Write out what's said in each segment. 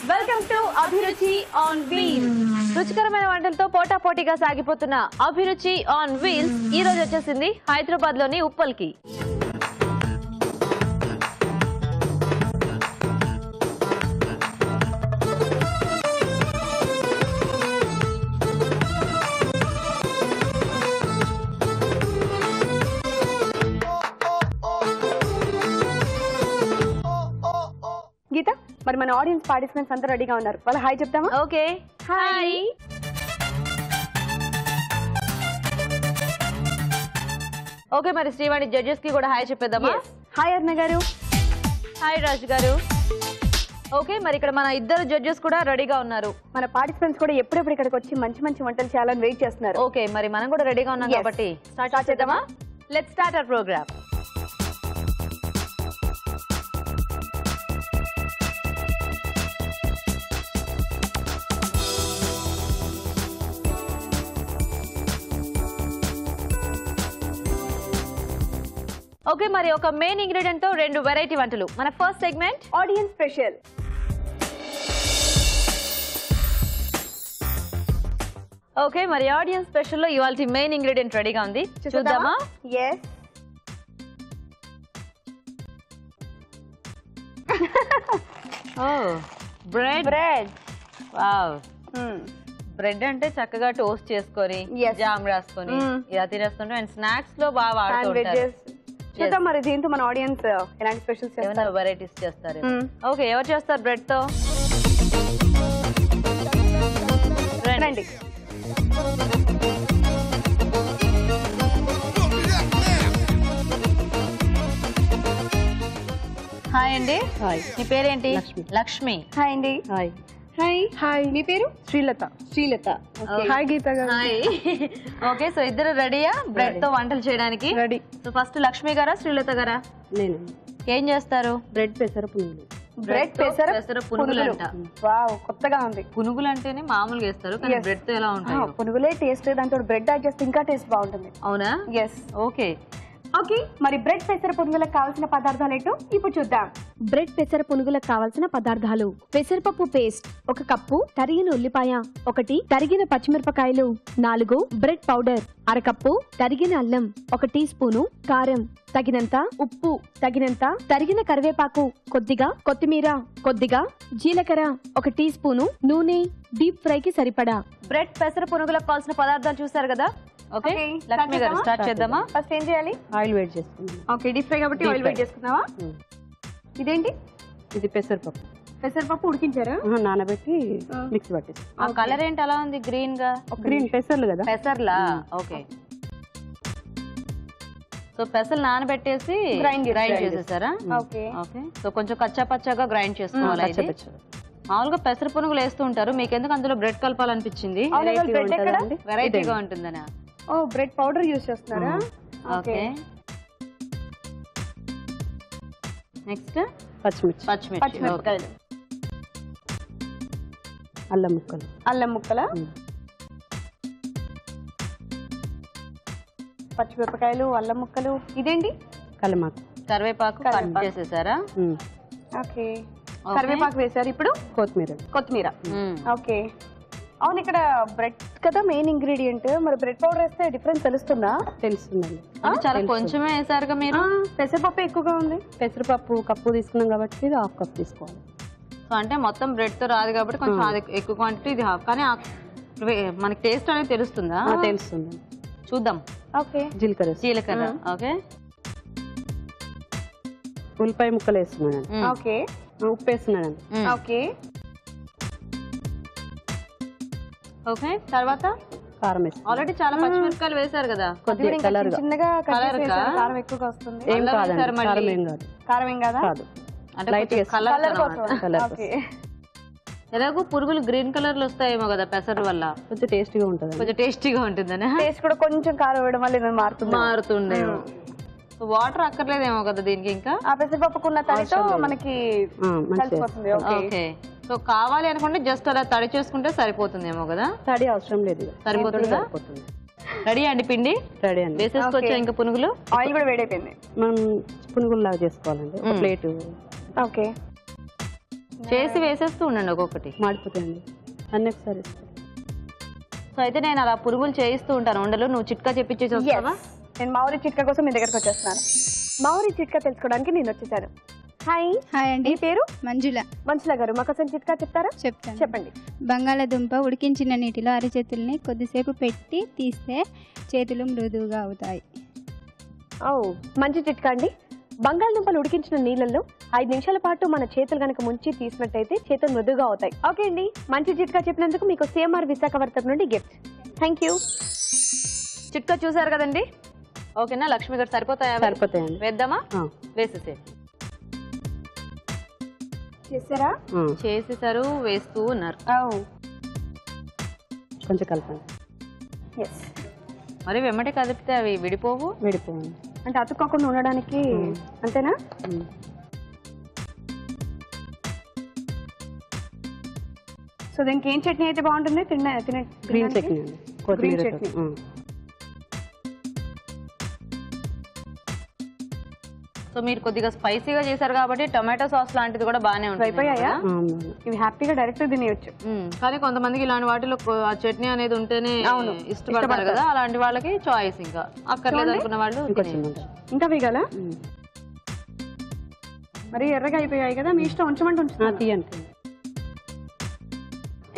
Welcome to అభిరుచి on wheels. రుచికరమైన వంటలతో పోటాపోటీగా సాగిపోతున్న అభిరుచి ఆన్ వీల్స్ ఈ రోజు వచ్చేసింది హైదరాబాద్ లోని ఉప్పల్కి. గీత, మరి మన ఆడియన్స్ పార్టిసిపెంట్స్ అందరూ రెడీగా ఉన్నారు. వాళ్ళు హాయ్ చెప్తామా? Okay, hi. ఓకే, మరి శ్రీవాణి జడ్జెస్ కి కూడా హాయ్ చెప్పేద్దామా? హాయ్ అర్ణ గారు. హాయ్ రాజు గారు. ఓకే, మరి ఇక్కడ మన ఇద్దరు జడ్జెస్ కూడా రెడీగా ఉన్నారు. మన పార్టిసిపెంట్స్ కూడా ఎప్పుడెప్పుడు ఇక్కడికి వచ్చి మంచి మంచి వంటలు చేయాలని వెయిట్ చేస్తున్నారు. ఓకే, మరి మనం కూడా రెడీగా ఉన్నాం కాబట్టి స్టార్ట్ చేద్దామా? Let's start our program. Okay, మరి ఒక మెయిన్ ఇంగ్రీడియంట్ తో రెండు వెరైటీ వంటలు. మన first segment audience special. Okay, మరి ఆడియన్స్ స్పెషల్ లో ఇవాల్టి మెయిన్ ఇంగ్రీడియంట్ రెడీగా ఉంది, చూద్దామా? yes. బ్రెడ్. వావ్, బ్రెడ్ అంటే చక్కగా టోస్ట్ చేసుకొని జామ్ రాసుకొని ఇలా తినేస్తుంటాం. అండ్ స్నాక్స్ లో బాగా వాడుతుంటారు. చూద్దాం మరి దీంతో మన ఆడియన్స్ ఎలాంటి స్పెషల్స్ చేస్తారు, వెరైటీస్ చేస్తారు. ఓకే, ఎవరు చేస్తారు బ్రెడ్ తో? రండి. హాయ్ అండి. హాయ్. మీ పేరేంటి? లక్ష్మి. హాయ్ అండి. హాయ్. హాయ్. హాయ్. మీ పేరు? శ్రీలత. శ్రీలత. హాయ్ గీత గారు. హాయ్. ఓకే, సో ఇద్దరు రెడీయా బ్రెడ్ తో వంటలు చేయడానికి? రెడీ. సో ఫస్ట్ లక్ష్మి గారా శ్రీలత గారా? నేను. ఏం చేస్తారు? బ్రెడ్ పెసర పునుగులు. బ్రెడ్ పెసర పునుగులు అంట. వావ్, కొత్తగా ఉంది. పునుగులు అంటేనే మామూలుగా వేస్తారు, కానీ బ్రెడ్ తో ఎలా ఉంటాయి? పునుగులే టేస్ట్, దాంతో బ్రెడ్ యాడ్ చేస్తే ఇంకా టేస్ట్ బాగుంటుంది. అవునా? ఎస్. ఓకే. ఓకే, మరి బ్రెడ్ పెసర పునుగులకు కావాల్సిన పదార్థాలు ఏంటో ఇప్పుడు చూద్దాం. బ్రెడ్ పెసర పునుగులకు కావాల్సిన పదార్థాలు: పెసరపప్పు పేస్ట్ 1 కప్పు, తరిగిన ఉల్లిపాయ 1, తరిగిన పచ్చిమిరపకాయలు 4, బ్రెడ్ పౌడర్ 1/2 కప్పు, తరిగిన అల్లం 1 టీ స్పూను, కారం తగినంత, ఉప్పు తగినంత, తరిగిన కరివేపాకు కొద్దిగా, కొత్తిమీర కొద్దిగా, జీలకర్ర 1 టీ స్పూను, నూనె డీప్ ఫ్రై కి సరిపడా. బ్రెడ్ పెసర పునుగులకు కావాల్సిన పదార్థాలు చూసారు కదా? ఓకే, లక్ష్మి గారు స్టార్ట్ చేద్దామా? ఫస్ట్ ఏం చేయాలి? ఆయిల్ వేడి చేసుకుందాం. ఓకే, డీప్ ఫ్రై కాబట్టి ఆయిల్ వేడి చేసుకుందామా? ఇదేంటి? ఇది పెసరపప్పు. పెసరపప్పు ఉడికించారా? నానబెట్టి మిక్స్ పట్టేసి. ఆ కలర్ ఏంటి అలా ఉంది గ్రీన్ గా? గ్రీన్ పెసర్లు కదా. పెసర్లా? ఓకే. సో పెసలు నానబెట్టేసి గ్రైండ్ చేసేసారా? ఓకే. ఓకే, సో కొంచెం కచ్చా పచ్చాగా గ్రైండ్ చేసుకోవాలి. మామూలుగా పెసర పునుగులు వేస్తూ ఉంటారు, మీకు ఎందుకు అందులో బ్రెడ్ కలపాలనిపించింది? వెరైటీగా ఉంటుందనా? ఓ, బ్రెడ్ పౌడర్ యూస్ చేస్తున్నారా? ఓకే. నెక్స్ట్ పచ్చిమిర్చి, అల్లం ముక్కలు. అల్లం ముక్కల, పచ్చిమిరపకాయలు, అల్లం ముక్కలు. ఇదేంటి? కలమాకు. కరివేపాకు కట్ చేసేసారా? ఓకే, కరివేపాకు వేసారు. ఇప్పుడు కొత్తిమీర. ఓకే. అవును, ఇక్కడ బ్రెడ్ కదా మెయిన్ ఇంగ్రీడియంట్, మరి బ్రెడ్ పౌడర్ వేస్తే డిఫరెన్స్ తెలుస్తుందా? తెలుస్తుందండి. చాలా కొంచెమే వేసారుగా మీరు. పెసరపప్పు ఎక్కువగా ఉంది. పెసరపప్పు కప్పు తీసుకున్నాం కాబట్టి ఇది 1/2 కప్ తీసుకోవాలి. సో అంటే మొత్తం బ్రెడ్ తో రాదు కాబట్టి కొంచెం అది ఎక్కువ క్వాంటిటీ, ఇది హాఫ్. కానీ మనకి టేస్ట్ అనేది తెలుస్తుందా? తెలుస్తుంది. చూద్దాం. ఓకే, జీలకర్ర. ఓకే, ఉల్లిపాయ ముక్కలు వేస్తున్నానండి. ఓకే, ఉప్పు వేస్తున్నానండి. ఓకే. ఓకే, తర్వాత కారం వేసి. ఆల్రెడీ చాలా పచ్చిమిరపకాయలు వేసారు కదా, కొద్దిగా కలర్ చిన్నగా కారం ఎక్కువగా వస్తుంది. ఏం కాదండి, కారం ఏం కాదు. కారం ఏం కాదా? కాదు, అంటే లైట్ కలర్. ఎలాగో పురుగులు గ్రీన్ కలర్ లో వస్తాయేమో కదా పెసర్ వల్ల, కొంచెం టేస్టీగా ఉంటుంది. కొంచెం టేస్టీగా ఉంటుందని. టేస్ట్ కూడా కొంచెం కారం వేయడం వల్ల మారుతుండే. వాటర్ అక్కర్లేదేమో కదా దీనికి ఇంకా. ఆ పెసరపప్పుకున్న తడితో మనకి కలిసిపోతుంది. ఓకే. సో కావాలి అనుకుంటే జస్ట్ అలా తడి చేసుకుంటే సరిపోతుందేమో కదా. తడి అవసరం లేదు, సరిపోతుందా? రెడీ అండి పిండి. రెడీ అండి. వేసేసుకోవచ్చా ఇంకా పునుగులు? ఆయిల్ కూడా వేడైపోయింది. మనం పునుగుల్లాగా చేసుకోవాలండి. ఒక ప్లేట్ ఓకే చేసి వేసేస్తూ ఉండండి ఒక్కొక్కటి. మాడిపోతాయండి అన్ని ఒకసారి. సో అయితే నేను అలా పునుగులు చేయిస్తూ ఉంటాను ఉండలు. నువ్వు చిట్కా చెప్పించేసి వస్తావా? నేను మా ఊరి చిట్కా కోసం మీ దగ్గరకు వచ్చేస్తున్నాను. మా ఊరి చిట్కా తెలుసుకోవడానికి నేను వచ్చేసాను. హాయ్. హాయ్ అండి. మీ పేరు? మంజుల. మంజుల గారు మా కోసం చిట్కా చెప్తారా? చెప్తాను. చెప్పండి. బంగాళాదుంప ఉడికించిన నీటిలో అరచేతుల్ని కొద్దిసేపు పెట్టి తీస్తే చేతులు మృదువుగా అవుతాయి. ఓ మంచి చిట్కా అండి. బంగాళదుంపలు ఉడికించిన నీళ్ళల్లో 5 నిమిషాల పాటు మన చేతులు కనుక ముంచి తీసినట్టయితే చేతులు మృదుగా అవుతాయి. ఓకే అండి, మంచి చిట్కా చెప్పినందుకు మీకు సిఎంఆర్ విశాఖవర్తకు నుండి గిఫ్ట్. Thank you. చిట్కా చూసారు కదండి. ఓకేనా లక్ష్మి గారు? సరిపోతాయా? సరిపోతాయండి. వేద్దామా? వేసేసే. చేసారా? చేసేసారు, వేస్తూ ఉన్నారు. కొంచెం కలపండి. మరి వెమ్మటి కదిపితే అవి విడిపోవు. విడిపోండి అంటే అతుక్కోకుండా ఉండడానికి అంతేనా? సో దీనికి ఏం చట్నీ అయితే బాగుంటుంది? గ్రీన్ చట్నీ అండి, కొత్తిమీర చట్నీ. సో మీరు కొద్దిగా స్పైసీగా చేశారు కాబట్టి టొమాటో సాస్ లాంటిది కూడా బాగానే ఉంటుంది. అయిపోయాయా? ఇవి హ్యాపీగా డైరెక్ట్ తినేయచ్చు. కానీ కొంతమందికి ఇలాంటి వాటిలో ఆ చట్నీ అనేది ఉంటేనే ఇష్టపడతారు కదా, అలాంటి వాళ్ళకి చాయిస్. ఇంకా అక్కర్లేదు అనుకున్న వాళ్ళు ఇంకా వేగాల. మరి ఎర్రగా అయిపోయాయి కదా, మీ ఇష్టం. ఉంచమంటే ఉంచుతాను.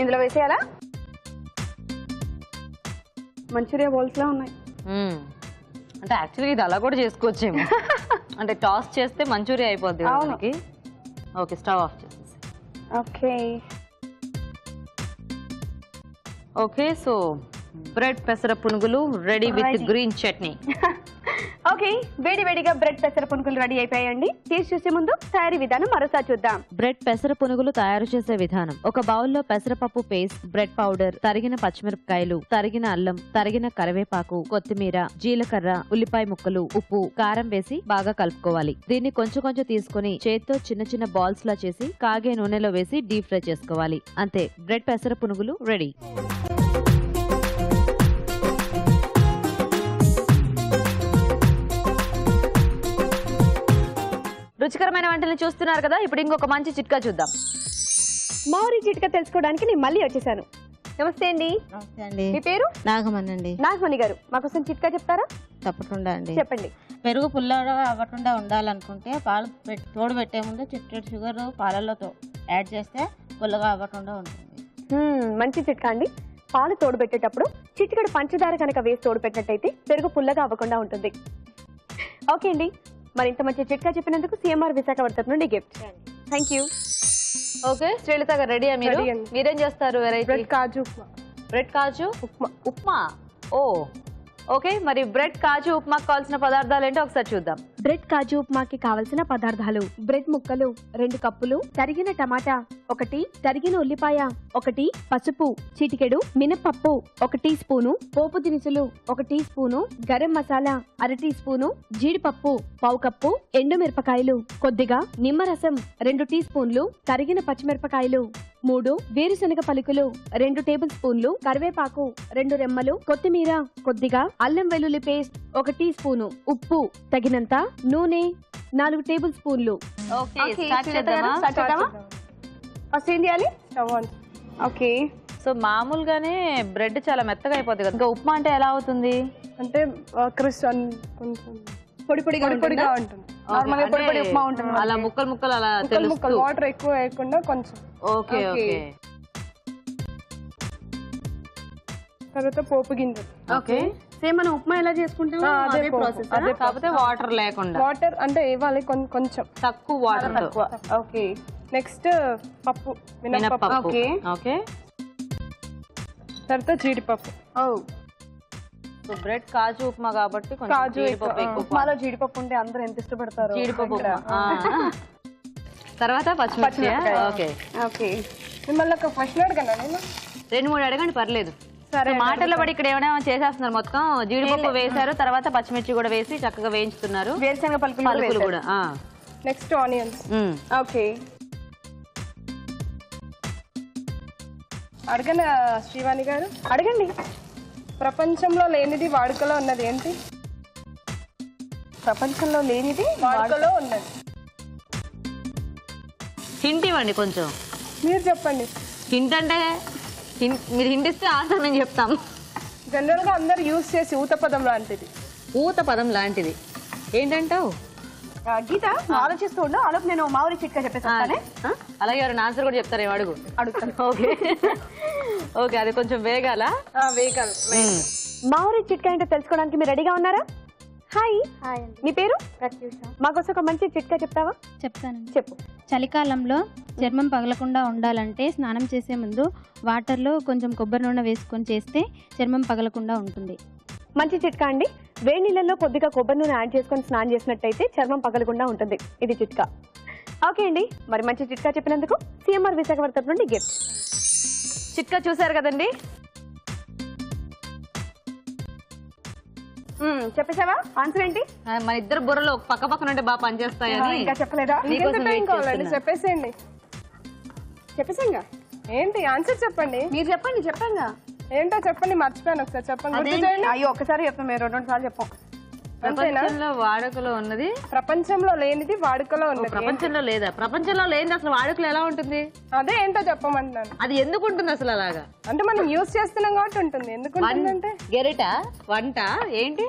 ఇందులో వేసేయాలా? మంచూరియా బౌల్స్ లా ఉన్నాయి. అంటే యాక్చువల్గా ఇది అలా కూడా చేసుకోవచ్చేమో. అంటే టాస్ చేస్తే మంచూరియా అయిపోద్ది. ఓకే, స్టవ్ ఆఫ్ చేసేసి. Okay okay. సో బ్రెడ్ పెసర పునుగులు ready with green chutney. Okay, వేడి వేడిగా బ్రెడ్ పెసర పునుగులు రెడీ అయిపోయాయండి. టేస్ట్ చూసే ముందు తయారీ విధానం మరోసారి చూద్దాం. బ్రెడ్ పెసర పునుగులు తయారు చేసే విధానం: ఒక బౌల్లో పెసరపప్పు పేస్ట్, బ్రెడ్ పౌడర్, తరిగిన పచ్చిమిరపకాయలు, తరిగిన అల్లం, తరిగిన కరివేపాకు, కొత్తిమీర, జీలకర్ర, ఉల్లిపాయ ముక్కలు, ఉప్పు, కారం వేసి బాగా కలుపుకోవాలి. దీన్ని కొంచెం కొంచెం తీసుకుని చేత్తో చిన్న చిన్న బాల్స్ లా చేసి కాగే నూనెలో వేసి డీప్ ఫ్రై చేసుకోవాలి. అంతే, బ్రెడ్ పెసర పునుగులు రెడీ. రుచికరమైన వంటలు చూస్తున్నారు కదా, ఇప్పుడు ఇంకొక మంచి చిట్కా చూద్దాం. మా ఊరి చిట్కా తెలుసుకోవడానికి నేను మళ్ళీ వచ్చేసాను. నమస్తే అండి. నమస్తే అండి. మీ పేరు? నాగమణి అండి. నాగమణి గారు మా కోసం చిట్కా చెప్తారా? తప్పకుండా అండి. చెప్పండి. పెరుగు పుల్లగా అవ్వకుండా ఉండాలనుకుంటే పాలు తోడు పెట్టే ముందు చిట్టెడు షుగర్ పాలల్లో యాడ్ చేస్తే పుల్లగా అవ్వకుండా ఉంటుంది. మంచి చిట్కా అండి. పాలు తోడు పెట్టేటప్పుడు చిటికెడు పంచదార కనుక వేసి తోడు పెట్టినట్టయితే పెరుగు పుల్లగా అవ్వకుండా ఉంటుంది. ఓకే అండి, మరి ఇంత మంచి చిట్కా చెప్పినందుకు సిఎంఆర్ విశాఖవర్తకు నుండి gift. Thank you. Okay, Srilatha గారు రెడీయా? మీరు మీరేం చేస్తారు? వెరైటీ కాజు బ్రెడ్ కాజు ఉప్మా. ఓ ఓకే, మరి బ్రెడ్ కాజు ఉప్మాకి కావాల్సిన పదార్థాలు ఏంటో ఒకసారి చూద్దాం. బ్రెడ్ కాజు ఉప్మాకి కావలసిన పదార్థాలు: బ్రెడ్ ముక్కలు 2 కప్పులు, తరిగిన టమాటా 1, తరిగిన ఉల్లిపాయ 1, పసుపు చిటికెడు, మినపప్పు 1 టీ స్పూను, పోపు దినుసులు 1 teaspoon, garam masala 1/2 teaspoon, జీడిపప్పు 1/2 కప్పు, ఎండుమిరపకాయలు కొద్దిగా, నిమ్మరసం 2 టీ స్పూన్లు, తరిగిన పచ్చిమిరపకాయలు 3, వేరుశనగ పలుకులు 2 టేబుల్ స్పూన్లు, కరివేపాకు 2 రెమ్మలు, కొత్తిమీర కొద్దిగా, అల్లం వెల్లుల్లి పేస్ట్ 1 టీ స్పూను, ఉప్పు తగినంత, నూనె 4 టేబుల్ స్పూన్లు. ఫస్ట్ ఏం చేయాలి? ఓకే, సో మామూలుగానే బ్రెడ్ చాలా మెత్తగా అయిపోతుంది కదా, ఇంకా ఉప్మా అంటే ఎలా అవుతుంది? అంటే కొంచెం పొడి పొడిగా ఉంటుంది. నార్మల్గా పొడి పొడి ఉప్మా ఉంటుంది. అలా ముక్కలు ముక్కలు అలా తెలుస్తూ, వాటర్ ఎక్కువ వేయకుండా కొంచెం. Okay okay. తర్వాత పోపు గింజలు. ఓకే, సేమ్ మనం ఉప్మా ఎలా చేసుకుంటామో అదే ప్రాసెస్, కాకపోతే వాటర్ లేకుండా. వాటర్ అంటే ఇవ్వాలి కొంచెం తక్కువ వాటర్. ఓకే, నెక్స్ట్ పప్పు, మినపప్పు. ఓకే ఓకే, తర్వాత జీడిపప్పు. సో బ్రెడ్ కాజు ఉప్మా కాబట్టి కాజు జీడిపప్పు ఎక్కువ. ఉప్మాలో జీడిపప్పు ఉంటే అందరూ ఎంత ఇష్టపడతారు. జీడిపప్పు తర్వాత పచ్చిమిర్చి. ఓకే ఓకే, మిమ్మల్ని ఒక క్వశ్చన్ అడగండి. నేను 2-3 అడగండి, పర్లేదు. సరే మాటల్లో పడి ఇక్కడ ఏమైనా చేసేస్తున్నారు. మొత్తం జీడిపప్పు వేశారు, తర్వాత పచ్చిమిర్చి కూడా వేసి చక్కగా వేయించుతున్నారు. వేరుశనగ పలుకులు కూడా. Next onions. ఓకే, అడగనా శ్రీవాణి గారు? అడగండి. ప్రపంచంలో లేనిది వాడుకలో ఉన్నది ఏంటి? ప్రపంచంలో లేనిది వాడుకలో ఉన్నది. హింట్ ఇవ్వండి కొంచెం. మీరు చెప్పండి. హింట్ అంటే మీరు హింట్ ఇస్తే ఆన్సర్ మేము చెప్తాం. జనరల్ గా అందరు యూజ్ చేసి ఊత పదం లాంటిది. ఊత పదం లాంటిది ఏంటంటావు? గీత ఆలోచిస్తూ ఉండు, ఆలోపు నేను మామిడి చిట్కా చెప్పేస్తానే. అలాగే ఎవరైనా ఆన్సర్ కూడా చెప్తారేమో అడుగు. అడుగుతాను. ఓకే ఓకే, అది కొంచెం వేగాల. వేగాలి. మామిడి చిట్కా ఏంటో తెలుసుకోవడానికి మీరు రెడీగా ఉన్నారా? హాయ్. మీ పేరు? మాకోసం ఒక మంచి చిట్కా చెప్తావా? చెప్తానండి. చెప్పు. చలికాలంలో చర్మం పగలకుండా ఉండాలంటే స్నానం చేసే ముందు వాటర్లో కొంచెం కొబ్బరి నూనె వేసుకొని చేస్తే చర్మం పగలకుండా ఉంటుంది. మంచి చిట్కా అండి. వేడి నీళ్ళల్లో కొద్దిగా కొబ్బరి నూనె యాడ్ చేసుకొని స్నానం చేసినట్టయితే చర్మం పగలకుండా ఉంటుంది. ఇది చిట్కా. ఓకే అండి, మరి మంచి చిట్కా చెప్పినందుకు సిఎంఆర్ విశాఖపట్నం నుండి గిఫ్ట్. చిట్కా చూసారు కదండి. చెప్పేసావా ఆన్సర్ ఏంటి? మన ఇద్దరు బుర్రలో పక్క పక్కన ఉంటే బాగా పనిచేస్తాయని. ఇంకా చెప్పలేదా? చెప్పేసేయండి. చెప్పేసాంగా ఏంటి ఆన్సర్ చెప్పండి. మీరు చెప్పండి. చెప్పంగా ఏంటో చెప్పండి. మర్చిపోయాను, ఒకసారి చెప్పండి. అయ్యో ఒకసారి చెప్పండి, మేము 2 సార్లు చెప్పాం. ప్రపంచంలో వాడుకలో ఉన్నది, ప్రపంచంలో లేనిది వాడుకలో ఉన్నది. ప్రపంచంలో లేదా? ప్రపంచంలో లేనిది అసలు వాడుకలో ఎలా ఉంటుంది? అదే ఏంటో చెప్పమంటున్నాను. అది ఎందుకు ఉంటుంది అసలు అలాగా? అంటే మనం యూజ్ చేస్తున్నాం కాబట్టి ఉంటుంది. ఎందుకు ఉంటుందంటే గెరిట, వంట, ఏంటి?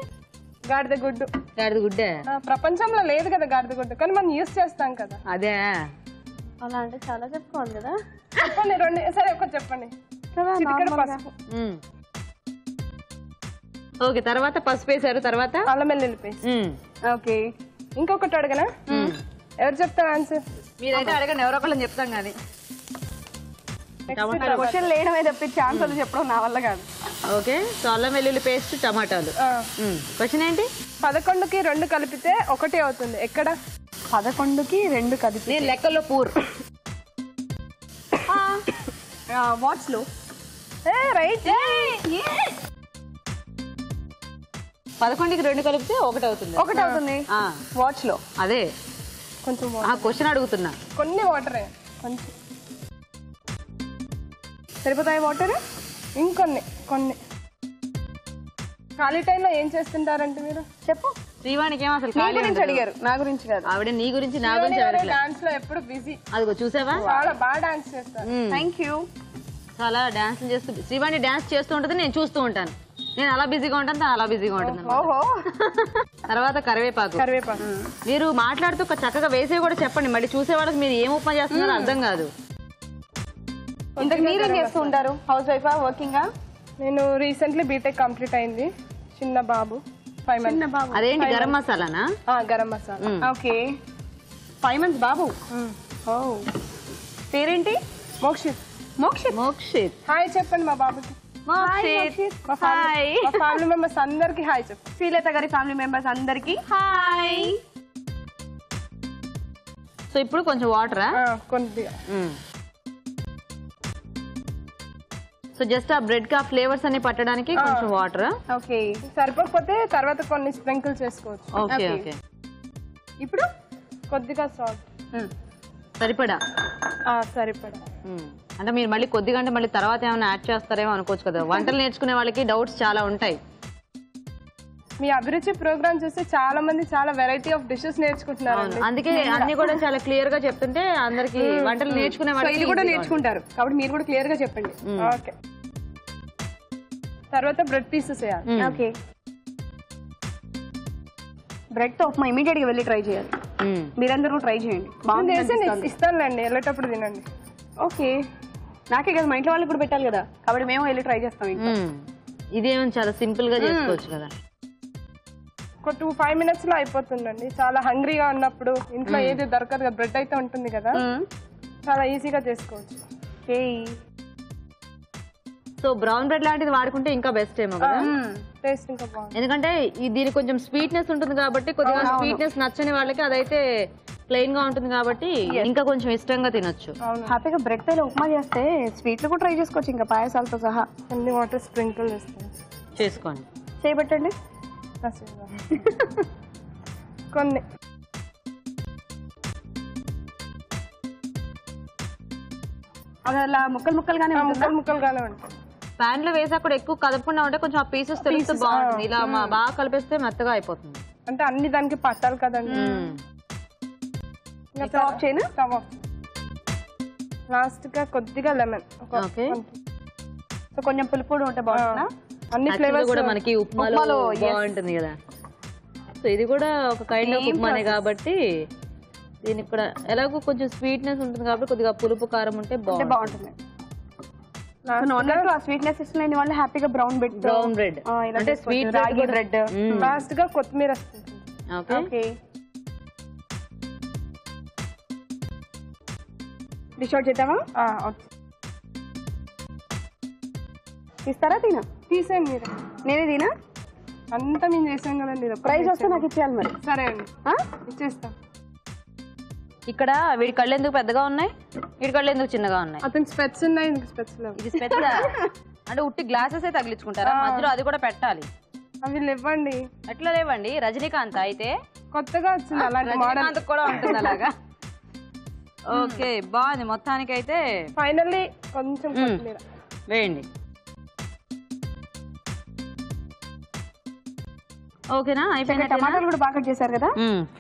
గాడిద గుడ్డు. గాడిద గుడ్డే? ప్రపంచంలో లేదు కదా గాడిద గుడ్డు, కానీ మనం యూజ్ చేస్తాం కదా. అదే అలా అంటే చాలా చెప్పుకోవాలి కదా. చెప్పండి 2. సరే ఒకటి చెప్పండి. పసుపు. ఓకే, తర్వాత పసుపు వేసారు, తర్వాత అల్లం వెల్లుల్లి పేస్ట్. ఓకే, ఇంకొకటి అడగనా? ఎవరు చెప్తారు ఆన్సర్? మీరైతే అడగండి, ఎవరో ఒకళ్ళని చెప్తాం కానీ. క్వశ్చన్ లేయడమే తప్పించి ఆన్సర్లు చెప్పడం నా వల్ల కాదు. ఓకే, సో అల్లం వెల్లుల్లి పేస్ట్, టమాటాలు. క్వశ్చన్ ఏంటి? 11కి 2 కలిపితే 1 అవుతుంది. ఎక్కడ? 11కి 2 కలిపి నేను లెక్కల్లో పూర్. వాట్స్ లో రైట్. 11కి 2 కలిపితే 1 అవుతుంది. 1 అవుతుంది వాచ్ లో. అదే కొంచెం క్వశ్చన్ అడుగుతున్నా. కొన్ని వాటరే, కొంచెం సరిపోతాయి వాటర్. ఇంకొన్ని ఖాళీ టైంలో ఏం చేస్తుంటారంటే మీరు? చెప్పు. శ్రీవాణికి ఏమో అసలు అడిగారు, నా గురించి కాదు. ఆవిడ నీ గురించి, నా గురించి డాన్స్ లో ఎప్పుడు బిజీ. అదిగో చూసావా, చాలా బాగా డాన్స్ చేస్తారు. Thank you. చాలా డాన్సులు చేస్తూ శ్రీవాణి డాన్స్ చేస్తూ ఉంటుంది, నేను చూస్తూ ఉంటాను. నేను అలా బిజీగా ఉంటాను, తను అలా బిజీగా ఉంటుంది. ఓహో. తర్వాత కరివేపాకు. మీరు మాట్లాడుతూ చక్కగా వేసే కూడా చెప్పండి, మళ్ళీ చూసే వాళ్ళకి మీరు ఏం ఉప్మా చేస్తున్నారో అర్థం కాదు. ఇంతకు మీరేం చేస్తూ ఉంటారు? హౌస్ వైఫా, వర్కింగా? నేను రీసెంట్లీ బీటెక్ కంప్లీట్ అయింది. చిన్న బాబు 5 months. అదేంటి గరం మసాలానా? గరం మసాలా. ఓకే, 5 months బాబు. ఓ, పేరేంటి? మోక్షిత్. హాయ్ చెప్పండి మా బాబుకి. మా ఫ్యామిలీ మెంబర్స్ అందరికి హాయ్ చెప్పు. శ్రీలత గారి ఫ్యామిలీ మెంబర్స్ అందరికి హాయ్. సో ఇప్పుడు కొంచెం వాటరా? కొద్దిగా. సో జస్ట్ ఆ బ్రెడ్ కా ఫ్లేవర్స్ అన్ని పట్టడానికి కొంచెం వాటర్. ఓకే, సరిపోకపోతే తర్వాత కొన్ని స్ప్రింకిల్ చేసుకోవచ్చు. Okay okay. ఇప్పుడు కొద్దిగా సాల్ట్. సరిపడా? సరిపడా. అంటే మీరు మళ్ళీ కొద్దిగా అంటే మళ్ళీ తర్వాత ఏమైనా యాడ్ చేస్తారేమో అనుకోవచ్చు కదా. వంటలు నేర్చుకునే వాళ్ళకి డౌట్స్ చాలా ఉంటాయి. మీ అభిరుచి ప్రోగ్రామ్ చూస్తే చాలా మంది చాలా వెరైటీ ఆఫ్ డిషెస్ నేర్చుకుంటున్నారు. అందుకే అన్ని కూడా చాలా క్లియర్ గా చెప్తుంటే అందరికి వంటలు నేర్చుకునే వాళ్ళకి కూడా నేర్చుకుంటారు. కాబట్టి మీరు కూడా క్లియర్ గా చెప్పండి. ఓకే, తర్వాత బ్రెడ్ పీసెస్ వేయాలి. ఓకే, బ్రెడ్ తో ఉప్మా ఇమీడియట్ గా వెళ్ళి ట్రై చేయాలి. మీరందరూ ట్రై చేయండి. బాగుంది, ఇస్తానులేండి, వెళ్ళేటప్పుడు తినండి. ఓకే, నాకే కదా, మా ఇంట్లో వాళ్ళకి కూడా పెట్టాలి కదా, కాబట్టి మేము వెళ్ళి ట్రై చేస్తాం. ఇదేమో చాలా సింపుల్ గా చేసుకోవచ్చు కదా. ఒక 2-5 minutes లో అయిపోతుందండి. చాలా హంగ్రీగా ఉన్నప్పుడు ఇంట్లో ఏది దొరకదు కదా, బ్రెడ్ అయితే ఉంటుంది కదా, చాలా ఈజీగా చేసుకోవచ్చు. సో బ్రౌన్ బ్రెడ్ లాంటిది వాడుకుంటే ఇంకా బెస్ట్ ఏమో కదా, టేస్ట్ ఇంకా బాగుంది. ఎందుకంటే దీనికి కొంచెం స్వీట్నెస్ ఉంటుంది కాబట్టి కొద్దిగా స్వీట్నెస్ నచ్చని వాళ్ళకి అదైతే ప్లెయిన్ గా ఉంటుంది కాబట్టి ఇంకా కొంచెం ఇష్టంగా తినొచ్చు. హ్యాపీగా బ్రెడ్ తో ఉప్మా చేస్తే స్వీట్లు కూడా ట్రై చేసుకోవచ్చు, ఇంకా పాయసాలతో సహా. అన్ని వాటర్ స్ప్రింకిల్ చేస్తాను. చేసుకోండి. చేయబెట్టండి కొన్ని. అది అలా ముక్కలు ముక్కలుగానే ముక్కలుగానే ఉంటాయి. ప్యాన్ లో వేసాక కూడా ఎక్కువ కదపకుండా ఉంటే కొంచెం ఆ పీసెస్ తెలిస్తే బాగుంటుంది. ఇలా బాగా కలిపేస్తే మెత్తగా అయిపోతుంది. అంటే అన్ని దానికి పట్టాలి కదండి. లాస్ట్ గా కొద్దిగా లెమన్. సో కొంచెం పులుపు ఉంటే బాగుంటుందా? అన్ని ఫ్లేవర్స్ కూడా మనకి ఉప్మాలో బాగుంటుంది కదా. సో ఇది కూడా ఒక కైండ్ ఆఫ్ ఉప్మానే కాబట్టి దీనికి కూడా ఎలాగో కొంచెం స్వీట్నెస్ ఉంటుంది కాబట్టి కొద్దిగా పులుపు కారం ఉంటే బాగుంటుంది. స్వీట్నెస్ ఇష్టం లేని వాళ్ళు హ్యాపీగా బ్రౌన్ బ్రెడ్ అంటే స్వీట్ రాగి బ్రెడ్. లాస్ట్ గా కొత్తిమీర. ఓకే, డిష్ అవుట్ చేద్దామా? తీస్తారా? తీసేయండి మీరు. నేనే తినా? అంతా మేము చేసాం కదండి. ప్రైజ్ వస్తే నాకు ఇచ్చేయాలి మరి. సరే అండి, ఇచ్చేస్తాం. ఇక్కడ వీడి కళ్ళు ఎందుకు పెద్దగా ఉన్నాయి, వీడి కళ్ళు ఎందుకు చిన్నగా ఉన్నాయి? అతను స్పెట్స్ ఉన్నాయి, స్పెట్స్ లేవు. ఇది స్పెట్స్ అంటే ఉట్టి గ్లాసెస్ తగిలించుకుంటారా? మధ్యలో అది కూడా పెట్టాలి. అవి లేవండి. ఎట్లా లేవండి? రజనీకాంత్ అయితే కొత్తగా వచ్చింది అలాంటి మోడల్. రజనీకాంత్ కూడా ఉంటుంది అలాగా. ఓకే, బాగుంది. మొత్తానికి అయితే ఫైనల్లీ కొంచెం కొత్తిమీర వేయండి. ఓకేనా? అయిపోయిన టమాటాలు కూడా బాగా చేశారు కదా.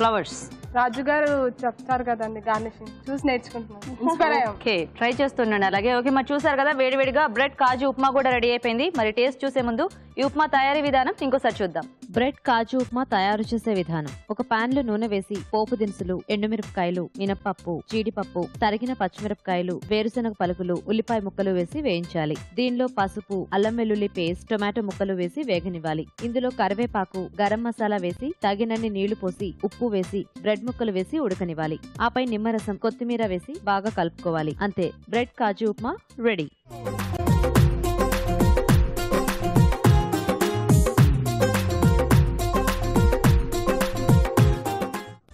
ఫ్లవర్స్ రాజు గారు చెప్తారు కదండి గార్నిషింగ్, చూసి నేర్చుకుంటున్నాను. ఇన్స్పైర్ అయ్యాం. ఓకే, ట్రై చేస్తుండండి అలాగే. ఓకే, మరి చూసారు కదా వేడివేడిగా బ్రెడ్ కాజు ఉప్మా కూడా రెడీ అయిపోయింది. మరి టేస్ట్ చూసే ముందు ఈ ఉప్మా తయారీ విధానం ఇంకోసారి చూద్దాం. బ్రెడ్ కాజు ఉప్మా తయారు చేసే విధానం. ఒక పాన్ లో నూనె వేసి పోపు దినుసులు, ఎండుమిరపకాయలు, మినప్పప్పు, జీడిపప్పు, తరిగిన పచ్చిమిరపకాయలు, వేరుశనగ పలుకులు, ఉల్లిపాయ ముక్కలు వేసి వేయించాలి. దీనిలో పసుపు, అల్లం వెల్లుల్లి పేస్ట్, టొమాటో ముక్కలు వేసి వేగనివ్వాలి. ఇందులో కరివేపాకు, గరం మసాలా వేసి తగినన్ని నీళ్లు పోసి ఉప్పు వేసి బ్రెడ్ ముక్కలు వేసి ఉడకనివ్వాలి. ఆపై నిమ్మరసం, కొత్తిమీర వేసి బాగా కలుపుకోవాలి. అంతే, బ్రెడ్ కాజు ఉప్మా రెడీ.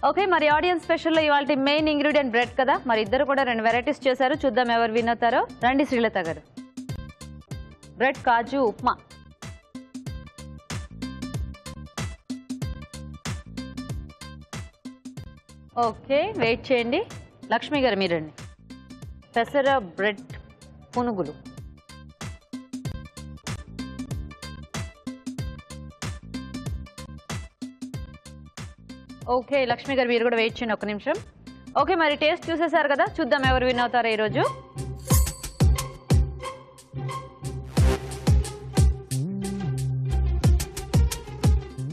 ఓకే, మరి ఆడియన్స్ స్పెషల్ లో ఇవాళ మెయిన్ ఇంగ్రీడియంట్ బ్రెడ్ కదా. మరి ఇద్దరు కూడా 2 వెరైటీస్ చేశారు. చూద్దాం ఎవరు విన్ అవుతారో. రండి శ్రీలత గారు. బ్రెడ్ కాజు ఉప్మా. ఓకే, వెయిట్ చేయండి. లక్ష్మి గారు మీరండి. పెసర బ్రెడ్ పునుగులు. ఓకే, లక్ష్మి గారు మీరు కూడా వెయిట్ చేయండి 1 నిమిషం. ఓకే, మరి టేస్ట్ చూసేసారు కదా. చూద్దాం ఎవరు విన్ అవుతారో ఈరోజు.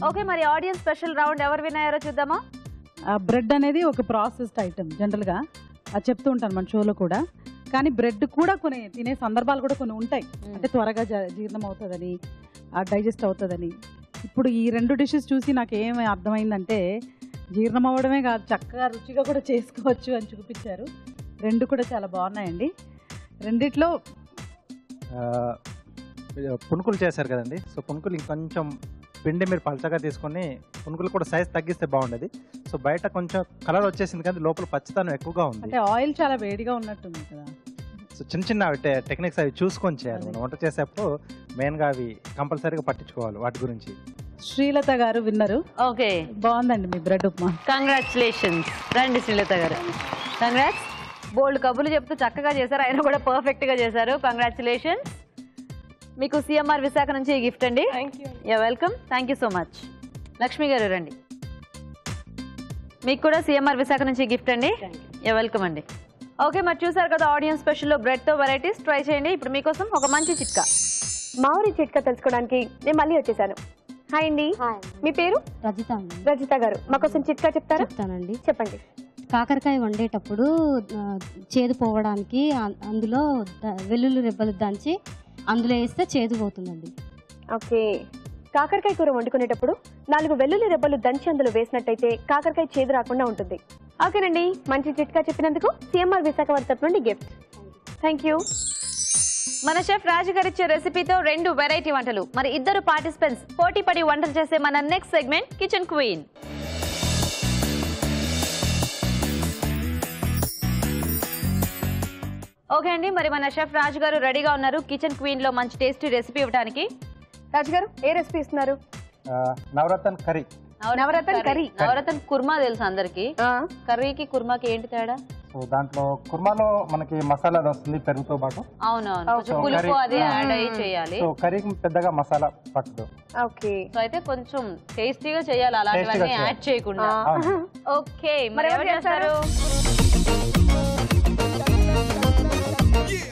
ఓకే, మరి ఆడియన్స్ స్పెషల్ రౌండ్ ఎవరు విన్ అయ్యారో చూద్దామా. బ్రెడ్ అనేది ఒక ప్రాసెస్డ్ ఐటమ్ జనరల్గా, అది చెప్తూ ఉంటాను మన షోలో కూడా. కానీ బ్రెడ్ కూడా కొన్ని తినే సందర్భాలు కూడా కొన్ని ఉంటాయి. అంటే త్వరగా జీర్ణం అవుతుందని, డైజెస్ట్ అవుతుందని. ఇప్పుడు ఈ 2 డిషెస్ చూసి నాకు ఏమి అర్థమైందంటే జీర్ణం అవ్వడమే కాదు, చక్కగా రుచిగా కూడా చేసుకోవచ్చు అని చూపించారు. 2 కూడా చాలా బాగున్నాయండి. రెండిట్లో పునుకులు చేశారు కదండి. సో పునుకులు ఇంకొంచెం పిండి మీరు పలచగా తీసుకొని పునుకులు కూడా సైజ్ తగ్గిస్తే బాగుండేది. సో బయట కొంచెం కలర్ వచ్చేసింది కానీ లోపల పచ్చితనం ఎక్కువగా ఉంది. అంటే ఆయిల్ చాలా వేడిగా ఉన్నట్టుంది కదా. సో చిన్న చిన్న టెక్నిక్స్ అవి చూసుకొని చేయాలి. మనం వంట చేసేప్పుడు మెయిన్గా అవి కంపల్సరీగా పట్టించుకోవాలి వాటి గురించి. శ్రీలత గారు విన్నరు. ఓకే, బాగుందండి మీ బ్రెడ్ ఉప్మా. కంగ్రాచులేషన్స్. రండి శ్రీలత గారు. కంగ్రాట్స్. బోల్డ్ కబుర్లు చెప్తూ చక్కగా చేశారు, ఆయన కూడా పర్ఫెక్ట్ గా చేశారు. కంగ్రాచులేషన్స్. మీకు సిఎంఆర్ విశాఖ నుంచి ఈ గిఫ్ట్ అండి. You welcome. Thank you so much. Lakshmi గారు రండి. మీకు కూడా సిఎంఆర్ విశాఖ నుంచి గిఫ్ట్ అండి. యూ వెల్కమ్ అండి. ఓకే, మరి చూసారు కదా ఆడియన్స్ స్పెషల్లో బ్రెడ్తో వెరైటీస్. ట్రై చేయండి. ఇప్పుడు మీకోసం ఒక మంచి చిట్కా. మా ఊరి చిట్కా తెలుసుకోవడానికి నేను మళ్ళీ వచ్చేసాను. హాయ్ అండి, మీ పేరు? రజిత అండి. రజిత గారు, మా కోసం చిట్కా చెప్తారా? చెప్తానండి. చెప్పండి. కాకరకాయ వండేటప్పుడు చేదు పోవడానికి అందులో వెల్లుల్లి రెబ్బలు దంచి అందులో వేస్తే చేదు పోతుందండి. ఓకే, కాకరకాయ కూర వండుకునేటప్పుడు 4 వెల్లుల్లి రెబ్బలు దంచి అందులో వేసినట్టయితే కాకరకాయ చేదు రాకుండా ఉంటుంది. ఓకేనండి, మంచి చిట్కా చెప్పినందుకు సిఎంఆర్ విశాఖ వారి తరపు నుండి గిఫ్ట్. Thank you. మన షెఫ్ రాజు గారు ఇచ్చే రెసిపీతో 2 వెరైటీ వంటలు. మరి ఇద్దరు పార్టిసిపెంట్స్ పోటీ పడి వంటలు చేసే మన next segment kitchen queen. Okay అండి, మరి మన షెఫ్ రాజు గారు రెడీగా ఉన్నారు కిచెన్ క్వీన్ లో మంచి టేస్టీ రెసిపీ ఇవ్వడానికి. రాజు గారు ఏ రెసిపీ ఇస్తున్నారు? నవరత్న కర్రీ. నవరత్న కర్రీ. నవరత్న కుర్మా తెలుసు అందరికి, కర్రీకి కుర్మాకి ఏంటి తేడా? సో దాంట్లో కుర్మాలో మనకి మసాలాలు వస్తుంది పెరుగుతో పాటు. అవునవును, కొంచెం పులుపు అది యాడ్ అయ్యి చేయాలి. సో కర్రీకి పెద్దగా మసాలా పట్టదు. ఓకే, సో అయితే కొంచెం టేస్టీగా చేయాలి, అలాంటివన్నీ యాడ్ చేయకుండా. ఓకే, మరి ఎవరు చేస్తారు?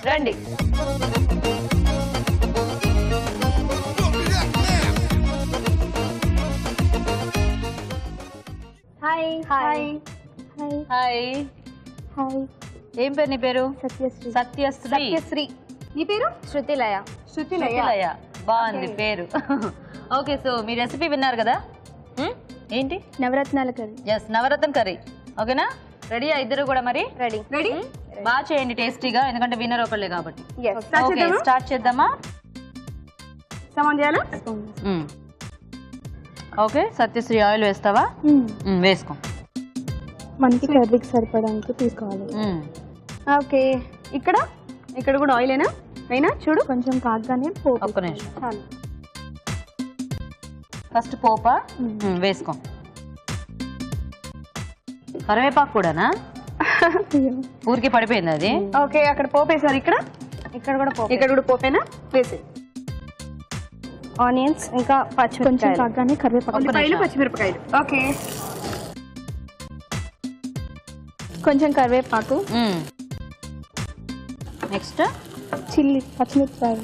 రండి. హాయ్ హాయ్ హాయ్ హాయ్, ఏం పేరు నీ పేరు? సత్యశ్రీ. సత్యశ్రీ. సత్యశ్రీ. నీ పేరు? శృతిలయ. శృతిలయ. బాగుంది పేరు. ఓకే, సో మీ రెసిపీ విన్నారు కదా, ఏంటి? నవరత్నాల కర్రీ. ఎస్, నవరత్న కర్రీ. ఓకేనా? రెడీయా ఇద్దరు కూడా? మరి రెడీ. రెడీ, బాగా చేయండి టేస్టీగా, ఎందుకంటే విన్నర్ ఒకళ్ళే కాబట్టి. ఓకే, స్టార్ట్ చేద్దామా? సమాన్ చేయాలా? ఓకే, సత్యశ్రీ ఆయిల్ వేస్తావా? వేసుకో. మనకి కర్రీకి సరిపడానికి తీసుకోవాలి. ఓకే, ఇక్కడ ఇక్కడ కూడా ఆయిల్ అయినా చూడు. కొంచెం కాగానే పోపు. ఒక్క నిమిషం, చాలు. ఫస్ట్ పోపా వేసుకో. కరివేపాకు కూడానా? ఊరికి పడిపోయింది అది. ఓకే, అక్కడ పోపు వేసారు, ఇక్కడ ఇక్కడ కూడా పోపు. ఇక్కడ కూడా పోపేనా? వేసి ఆనియన్స్ ఇంకా కొంచెం పచ్చిమిరపకాయలు. కాగానే కరివేపాకు. ఉల్లిపాయలు పచ్చిమిరపకాయలు. ఓకే, కొంచెం కరివేపాకు. నెక్స్ట్ చిల్లీ పచ్చిమిరపకాయలు.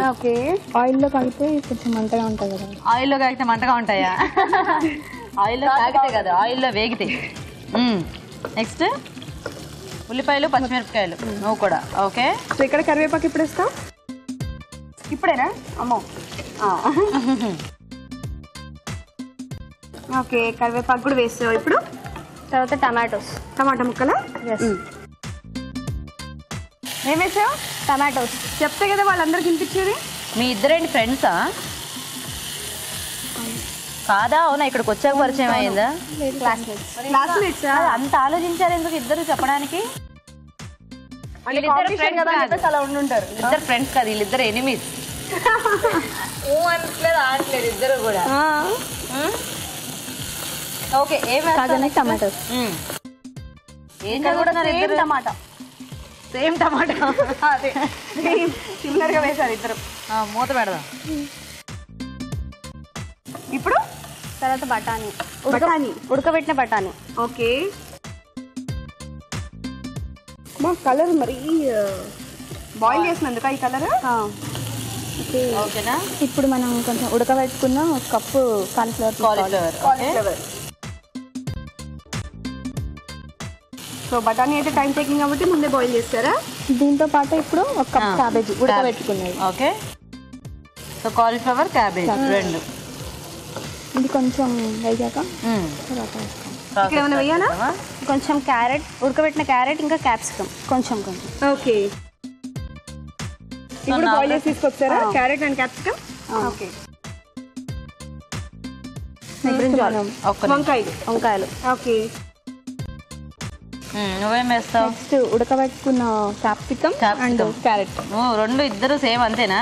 ఓకే, ఆయిల్లో కాగితే కొంచెం మంటగా ఉంటుంది కదా. ఆయిల్లో కాగితే మంటగా ఉంటాయా? ఆయిల్లో కాగితే కదా, ఆయిల్లో వేగితే. నెక్స్ట్ ఉల్లిపాయలు పచ్చిమిరపకాయలు నువ్వు కూడా. ఓకే, సో ఇక్కడ కరివేపాకు ఇప్పుడు వేస్తాం. ఇప్పుడేనా? అమ్మో. ఓకే, కరివేపాకు కూడా వేస్తావు ఇప్పుడు. తర్వాత టమాటా ముక్కలు. ఏం వేసావు? టమాటోస్. చెప్తే కదా వాళ్ళందరికి వినిపించేది. మీ ఇద్దరేంటి ఫ్రెండ్సా? కాదా? అవునా, ఇక్కడికి వచ్చాక పరిచయం అయిందా? క్లాస్మేట్స్. అంత ఆలోచించారు ఎందుకు ఇద్దరు చెప్పడానికి? అలా ఉండుంటారు. ఇద్దరు ఫ్రెండ్స్ కాదు, వీళ్ళిద్దరు ఎనిమీస్. అనట్లేదు ఇద్దరు కూడా. ఓకే, ఏం టమాటోస్. ఏం చదువుతున్నారు ఇద్దరు? టమాటా. సేమ్ టమాటా. అదే సిమిలర్ గా వేశారు ఇద్దరు. మూత పెడదాం. ఇప్పుడు తర్వాత బఠానీ. ఉడకబెట్టిన బఠానీ. ఓకే, మా కలర్ మరి బాయిల్ చేసినందుక ఈ కలర్. ఓకేనా? ఇప్పుడు మనం కొంచెం ఉడకబెట్టుకున్న ఒక కప్పు కాలీఫ్లవర్. సో బఠానీ అయితే టైం టేకింగ్ కాబట్టి ముందే బాయిల్ చేస్తారా? దీంతో పాటు ఇప్పుడు ఒక కప్ క్యాబేజీ ఉడకబెట్టుకున్నది. ఓకే, సో కాలీఫ్లవర్ క్యాబేజ్ రెండు. ఇది కొంచెం వేగాక ఇక్కడ ఏమైనా వేయాలా? కొంచెం క్యారెట్, ఉడకబెట్టిన క్యారెట్ ఇంకా క్యాప్సికమ్ కొంచెం. ఓకే, ఇప్పుడు బాయిల్ చేసి తీసుకొచ్చారా క్యారెట్ అండ్ క్యాప్సికమ్? ఓకే, వంకాయలు. ఓకే, నువ్వేం వేస్తావు? నెక్స్ట్ ఉడకబెట్టుకున్న క్యాప్సికమ్ అండ్ క్యారెట్. రెండు ఇద్దరు సేమ్ అంతేనా?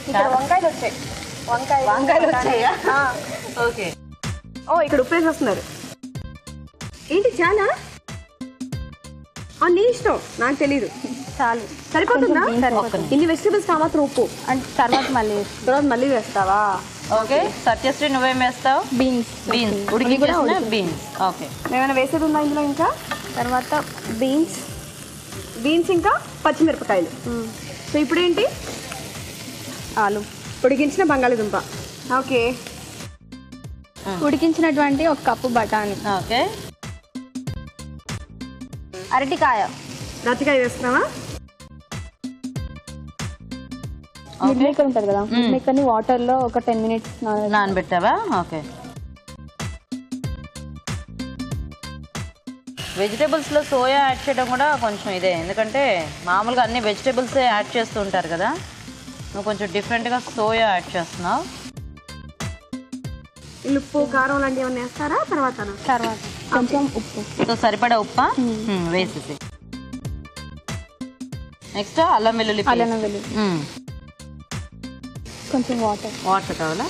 ఇక్కడ వంకాయలు వచ్చాయా? ఓకే. ఓ, ఇక్కడ ఉప్పు వేసి వస్తున్నారు. ఏంటి చాలా? నీ ఇష్టం, నాకు తెలీదు. చాలు, సరిపోతుందా? ఇన్ని వెజిటబుల్స్ కావాలి ఉప్పు అండ్ తర్వాత మళ్ళీ వేస్తావా? ఓకే, సత్యశ్రీ నువ్వేం వేస్తావు? బీన్స్. ఉడికించేసిన బీన్స్. ఓకే, ఏమైనా వేసేది ఉందా ఇందులో? ఇంకా తర్వాత బీన్స్ ఇంకా పచ్చిమిరపకాయలు. సో ఇప్పుడేంటి? ఆలు. ఉడికించిన బంగాళదుంప. ఓకే, ఉడికించినటువంటి ఒక కప్పు బఠానీ. ఓకే, అరటికాయ వేస్తున్నావా? మిల్ మేకర్ ఉంటుంది కదా, మిల్ మేకర్ ని వాటర్ లో ఒక 10 minutes నానబెట్టావా? ఓకే. వెజిటేబుల్స్ లో సోయా యాడ్ చేయడం కూడా కొంచెం ఇదే, ఎందుకంటే మామూలుగా అన్ని వెజిటేబుల్స్ యాడ్ చేస్తూ ఉంటారు కదా, నువ్వు కొంచెం డిఫరెంట్ గా సోయా యాడ్ చేస్తున్నావు. ఉప్పు కారం లాంటివి ఏమైనా వేస్తారా? తర్వాత కొంచెం ఉప్పు. సో సరిపడా ఉప్పా వేసేసి. నెక్స్ట్ అల్లం వెల్లుల్లి అల్లం వెల్లుల్లి కొంచెం వాటర్ కావాలా?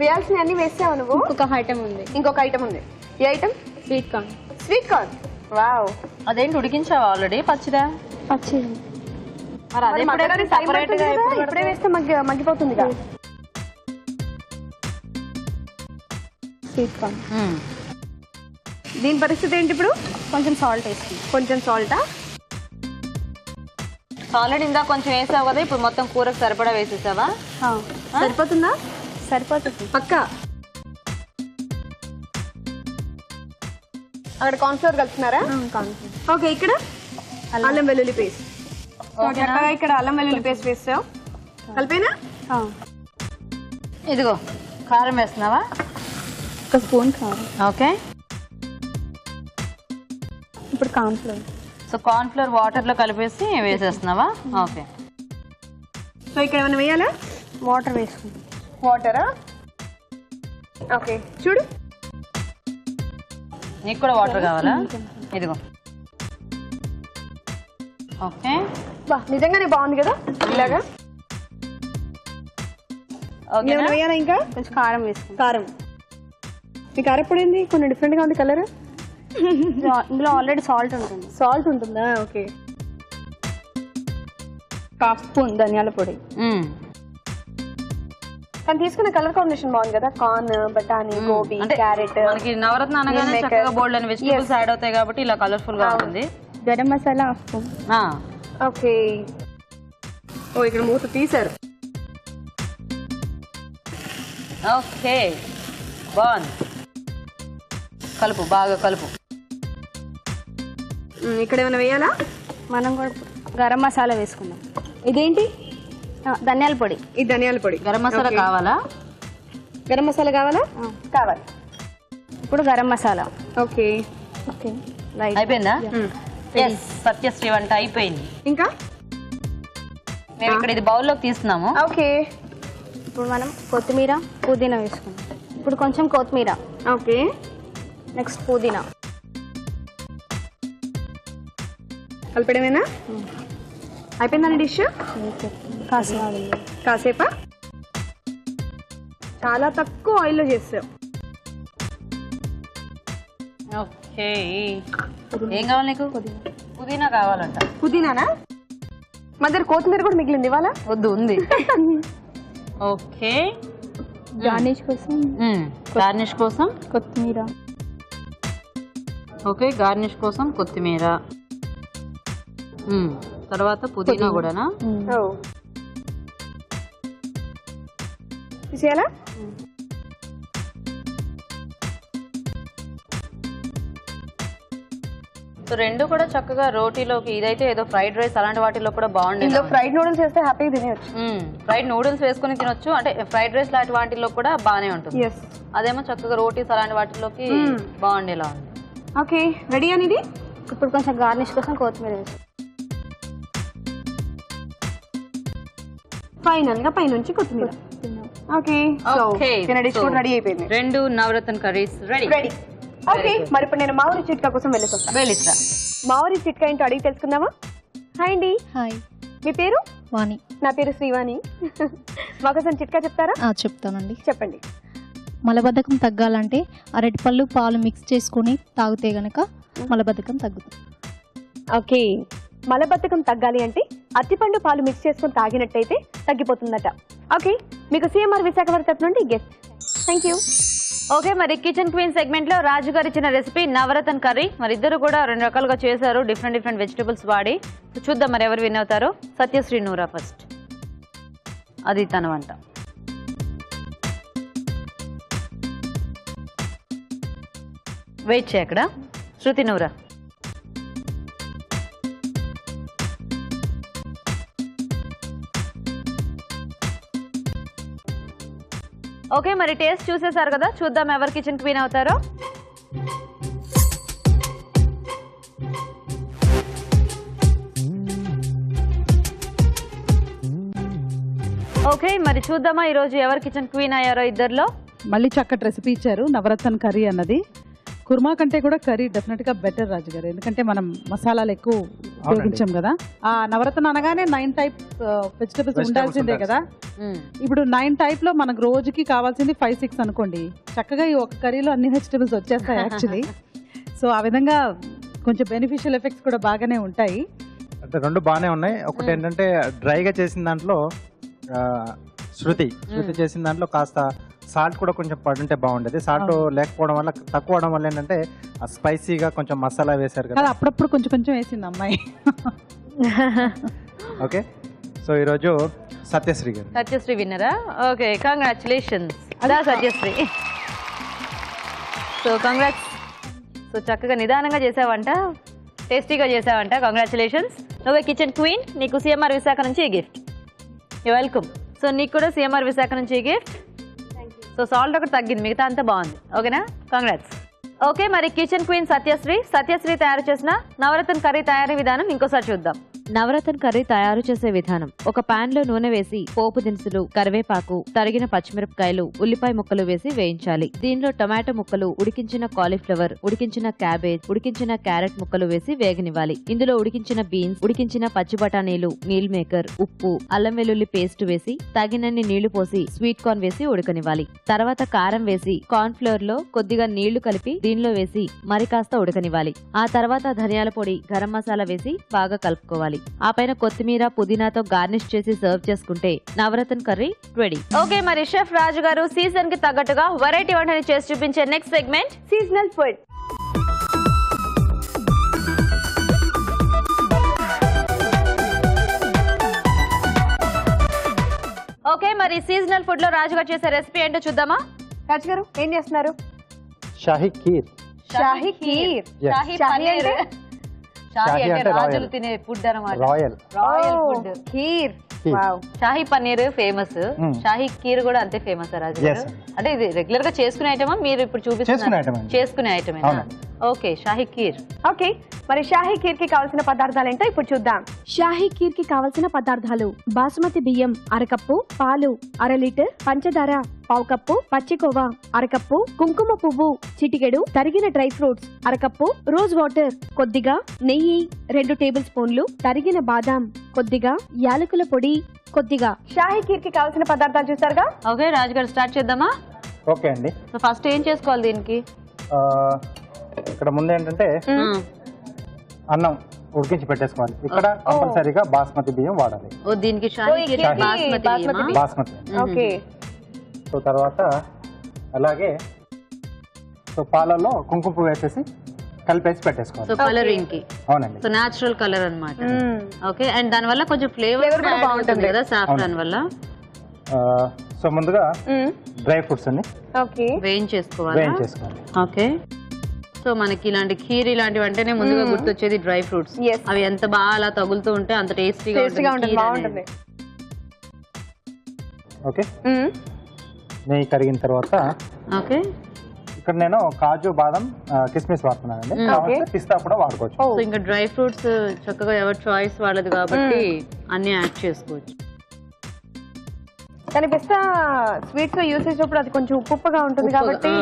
వేయాల్సిన అన్ని వేసావు నువ్వు. ఇంకొక ఐటమ్ ఉంది. ఇంకొక ఐటమ్ ఉంది. ఏ item? Sweet corn. Sweet corn. Wow. అదేంటి ఉడికించావా ఆల్రెడీ? పచ్చిదా? పచ్చిది. మరి అదే సెపరేట్ గా ఇప్పుడే వేస్తే మగ్గిపోతుంది. Sweet corn. దీని పరిస్థితి ఏంటి ఇప్పుడు? కొంచెం సాల్ట్ వేసుకుంటాం. కొంచెం సాల్టా? ఆల్రెడీ ఇందా కొంచెం వేసావు కదా, ఇప్పుడు మొత్తం కూరకు సరిపడా వేసేసావా? సరిపోతుందా? సరిపోతుంది పక్కా. అక్కడ కార్న్ఫ్లోర్ కలుపుతున్నారా? ఓకే. ఇక్కడ అల్లం వెల్లుల్లి పేస్ట్. ఇక్కడ అల్లం వెల్లుల్లి పేస్ట్ వేస్తావు. కలిపేనా? ఇదిగో కారం వేస్తున్నావా? ఒక స్పూన్ కారం. ఓకే. ఇప్పుడు కార్న్ఫ్లోర్. సో కార్న్ఫ్లోర్ వాటర్ లో కలిపేసి వేసేస్తున్నావా? ఓకే. సో ఇక్కడ ఏమైనా వేయాలా? వాటర్ వేసుకుంటాం. వాటరా? ఓకే. చూడు, నీకు కూడా వాటర్ కావాలా? ఇదిగో. ఓకే. నిజంగానే బాగుంది కదా ఇలాగా. ఏమైనా వేయాలా? ఇంకా కొంచెం కారం వేసుకుంటాం. కారం. ఈ కారప్పొడి ఏంది కొంచెం డిఫరెంట్ గా ఉంది కలర్? ఇందులో ఆల్రెడీ సాల్ట్ ఉంటుంది. సాల్ట్ ఉంటుందా? ఓకే. హాఫ్ స్పూన్ ధనియాల పొడి. కానీ తీసుకున్న కలర్ కాంబినేషన్ బాగుంది కదా. కార్న్, బఠానీ, గోబీ, క్యారెట్. మనకి నవరత్న అనగానే చక్కగా బోల్డ్ అని వెజిటబుల్స్ యాడ్ అవుతాయి కాబట్టి ఇలా కలర్ఫుల్ గా ఉంటుంది. Garam masala half spoon. Okay. ఓ ఇక్కడ మూత తీసారు. ఓకే బాగుంది. కలుపు, బాగా కలుపు. ఇక్కడ ఏమైనా వేయాలా? మనం కూడా గరం మసాలా వేసుకుందాం. ఇదేంటి? ధనియాల పొడి. ఈ ధనియాల పొడి. గరం మసాలా కావాలా? గరం మసాలా కావాలా? కావాలి. ఇప్పుడు గరం మసాలా. ఓకే. ఓకే. అయిపోయిందా? సత్యశ్రీ వంట అయిపోయింది. ఇంకా మేము ఇక్కడ ఇది బౌల్లోకి తీస్తున్నాము. ఓకే. ఇప్పుడు మనం కొత్తిమీర, పుదీనా వేసుకుందాం. ఇప్పుడు కొంచెం కొత్తిమీర. ఓకే. నెక్స్ట్ పుదీనా. కలిపడమేనా? అయిపోయిందండి డిష్. కాసేపా? చాలా తక్కువ ఆయిల్లో చేస్తావు. ఓకే. ఏం కావాలి నీకు? పుదీనా కావాలంట. పుదీనానా? మా దగ్గర కొత్తిమీర కూడా మిగిలింది ఇవాళ. వద్దు, ఉంది. ఓకే. గార్నిష్ కోసం. గార్నిష్ కోసం కొత్తిమీర. ఓకే. గార్నిష్ కోసం కొత్తిమీర. తర్వాత పుదీనా కూడానా? తీసేయాలా? సో రెండు కూడా చక్కగా రోటీలోకి, ఇదైతే ఏదో ఫ్రైడ్ రైస్ అలాంటి వాటిలో కూడా బాగుండేది. ఇందులో ఫ్రైడ్ నూడిల్స్ వేస్తే హ్యాపీగా తినేయచ్చు. ఫ్రైడ్ నూడిల్స్ వేసుకుని తినొచ్చు, అంటే ఫ్రైడ్ రైస్ లాంటి వాటిలో కూడా బాగానే ఉంటుంది. అదేమో చక్కగా రోటీస్ అలాంటి వాటిలోకి బాగుండేలా ఉంది. ఓకే. రెడీ అని ఇది. ఇప్పుడు కొంచెం గార్నిష్ కోసం కొత్తిమీర వేసి ఫైనల్ గా పైనుంచి కొత్తిమీర. ఓకే. డిష్ కూడా రెడీ అయిపోయింది. రెండు నవరత్న కర్రీస్ రెడీ. ఓకే. మరి ఇప్పుడు నేను మావూరి చిట్కా కోసం వెళ్ళిస్తా. మావూరి చిట్కా ఏంటో అడిగి తెలుసుకుందామా? హాయ్ అండి. హాయ్. మీ పేరు? వాణి. నా పేరు శ్రీవాణి. మాకోసం చిట్కా చెప్తారా? చెప్తానండి. చెప్పండి. మలబద్ధకం తగ్గాలంటే అరటిపళ్ళు, పాలు మిక్స్ చేసుకుని తాగితే గనక మలబద్ధకం తగ్గుతుంది. ఓకే. మలబద్ధకం తగ్గాలి అంటే అరటిపండు పాలు మిక్స్ చేసుకుని తాగినట్టయితే తగ్గిపోతుందట. ఓకే. మీకు సిఎంఆర్ విశాఖపట్నం తరపు నుండి గెస్ట్. Thank you. ఓకే. మరి కిచెన్ క్వీన్ సెగ్మెంట్ లో రాజు గారు ఇచ్చిన రెసిపీ నవరత్న కర్రీ. మరి ఇద్దరు కూడా రెండు రకాలుగా చేశారు, డిఫరెంట్ వెజిటబుల్స్ వాడి. చూద్దాం మరి ఎవరు విన్ అవుతారో. సత్యశ్రీ నూరా ఫస్ట్. అది తన వంట. వెయిట్ చేయక్కడ. శృతి నూరా. ఓకే. మరి టేస్ట్ చూసేసారు కదా, చూద్దాం ఎవరు కిచెన్ క్వీన్ అవుతారో. ఓకే. మరి చూద్దామా ఈరోజు ఎవరు కిచెన్ క్వీన్ అయ్యారో ఇద్దరులో. మళ్ళీ చక్కటి రెసిపీ ఇచ్చారు, నవరత్న కర్రీ అన్నది. కుర్మా కంటే కూడా కర్రీ డెఫినెట్ గా బెటర్ రాజు గారు, ఎందుకంటే మనం మసాలాలు ఎక్కువ ఉపయోగించాం కదా. ఆ నవరత్న అనగానే 9 టైప్ వెజిటబుల్స్ ఉండాల్సిందే కదా. ఇప్పుడు 9 టైప్ లో మనకు రోజుకి కావాల్సింది 5-6 అనుకోండి, చక్కగా ఈ ఒక కర్రీలో అన్ని వెజిటబుల్స్ వచ్చేస్తాయి యాక్చువల్లీ. సో ఆ విధంగా కొంచెం బెనిఫిషియల్ ఎఫెక్ట్స్ కూడా బాగానే ఉంటాయి. అంటే రెండు బాగానే ఉన్నాయి. ఒకటి ఏంటంటే డ్రైగా చేసిన దాంట్లో శృతి చేసిన దాంట్లో కాస్త సాల్ట్ కూడా కొంచెం పడుంటే బాగుండేది. సాల్ట్ లేకపోవడం వల్ల, తక్కువ అవడం వల్ల ఏంటంటే స్పైసీగా కొంచెం మసాలా వేశారు కదా, అప్పుడప్పుడు కొంచెం కొంచెం వేసింది అమ్మాయి. ఓకే, సో ఈరోజు సత్యశ్రీ విన్నరా? Okay, congratulations Satyasri. So congrats. So చక్కగా నిదానంగా చేసావంట, టేస్టీగా చేసావంట. కంగ్రాచులేషన్స్. నువ్వే కిచెన్ క్వీన్. నీకు సిఎంఆర్ విశాఖ నుంచి ఈ గిఫ్ట్. You welcome. సో నీకు కూడా సిఎంఆర్ విశాఖ నుంచి ఈ గిఫ్ట్. సో సాల్ట్ ఒకటి తగ్గింది, మిగతా అంతా బాగుంది. ఓకేనా? కంగ్రాట్స్. ఓకే, మరి కిచెన్ క్వీన్ సత్యశ్రీ తయారు చేసిన నవరత్న కర్రీ తయారీ విధానం ఇంకోసారి చూద్దాం. నవరత్న కర్రీ తయారు చేసే విధానం: ఒక పాన్ లో నూనె వేసి పోపు దినుసులు, కరివేపాకు, తరిగిన పచ్చిమిరపకాయలు, ఉల్లిపాయ ముక్కలు వేసి వేయించాలి. దీనిలో టొమాటో ముక్కలు, ఉడికించిన కాలీఫ్లవర్, ఉడికించిన క్యాబేజ్, ఉడికించిన క్యారెట్ ముక్కలు వేసి వేగనివ్వాలి. ఇందులో ఉడికించిన బీన్స్, ఉడికించిన పచ్చి బఠానీలు, మీల్ మేకర్, ఉప్పు, అల్లం వెల్లుల్లి పేస్ట్ వేసి తగినన్ని నీళ్లు పోసి స్వీట్ కార్న్ వేసి ఉడకనివ్వాలి. తర్వాత కారం వేసి కార్న్ ఫ్లోర్ లో కొద్దిగా నీళ్లు కలిపి దీనిలో వేసి మరి కాస్త ఉడకనివ్వాలి. ఆ తర్వాత ధనియాల పొడి, గరం మసాలా వేసి బాగా కలుపుకోవాలి. ఆ పైన కొత్తిమీర, పుదీనాతో గార్నిష్ చేసి సర్వ్ చేసుకుంటే నవరత్న కర్రీ రెడీ. ఓకే, మరి షెఫ్ రాజు గారు సీజన్ కి తగ్గట్టుగా వెరైటీ వంటని చేసి చూపించే next segment seasonal food. Okay, మరి సీజనల్ ఫుడ్ లో రాజు గారు చేసే రెసిపీ ఏంటో చూద్దామా? రాజు గారు ఏం చేస్తున్నారు? షాహీ కీర్. షాహీ కీర్. షాహీ పన్నీర్. షాహీ అంటే రాజులు తినే ఫుడ్ అన్నమాట. Royal food kheer. Wow. Shahi paneer famous, shahi kheer కూడా అంతే ఫేమస్ రాజు గారు. అంటే ఇది రెగ్యులర్ గా చేసుకునే ఐటమా, మీరు ఇప్పుడు చూపిస్తున్నారు చేసుకునే ఐటమేనా? ఓకే, షాహీ కీర్. ఓకే, మరి షాహీ కీర్ కి కావాల్సిన పదార్థాలు ఏంటో ఇప్పుడు చూద్దాం. షాహీ కీర్ కి కావలసిన పదార్థాలు: బాసుమతి బియ్యం అరకప్పు, పాలు 1/2 లీటర్, పంచదార 1/2 కప్పు, పచ్చికోవా 1/2 కప్పు, కుంకుమ పువ్వు చిటికెడు, తరిగిన dry fruits 1/2 cup, rose water కొద్దిగా, నెయ్యి 2 టేబుల్ స్పూన్లు, తరిగిన బాదాం కొద్దిగా, యాలకుల పొడి కొద్దిగా. షాహీ కీర్ కి కావాల్సిన పదార్థాలు చూసారుగా. ఓకే రాజు గారు, స్టార్ట్ చేద్దామా? ఓకే అండి. సో ఫస్ట్ ఏం చేసుకోవాలి దీనికి? ఇక్కడ ముందు ఏంటంటే అన్నం ఉడికించి పెట్టేసుకోవాలి. ఇక్కడ కంపల్సరీగా బాస్మతి బియ్యం వాడాలి. ఓ దీనికి షాహీ కీర్ బాస్మతి బియ్యమా? బాస్మతి. ఓకే. సో తర్వాత అలాగే సో పాలల్లో కుంకుమ పువ్వు వేసేసి కలిపేసి పెట్టేసుకోవాలి. సో కలరింగ్ కి. అవునండి. సో నేచురల్ కలర్ అన్నమాట. ఓకే, అండ్ దాని వల్ల కొంచెం ఫ్లేవర్ కూడా బాగుంటుంది కదా సాఫ్రాన్ వల్ల. సో ముందుగా డ్రై ఫ్రూట్స్ అన్ని ఓకే వేయించేసుకోవాలి. ఓకే, సో మనకి ఇలాంటి ఖీర్ ఇలాంటివి అంటేనే ముందుగా గుర్తొచ్చేది డ్రై ఫ్రూట్స్. అవి ఎంత బాగా అలా తగులుతూ ఉంటే అంత టేస్టీగా ఉంటుంది. ఓకే, నెయ్యి కరిగిన తర్వాత ఓకే ఇక్కడ నేను కాజు, బాదం, కిస్మిస్ వాడుతున్నానండి. పిస్తా కూడా వాడుకోవచ్చు. సో ఇంకా డ్రై ఫ్రూట్స్ చక్కగా ఎవరి చాయిస్ వాళ్ళది కాబట్టి అన్ని యాడ్ చేసుకోవచ్చు. కానీ పిస్తా స్వీట్స్ లో యూస్ చేసినప్పుడు అది కొంచెం ఉప్పుగా ఉంటుంది కాబట్టి,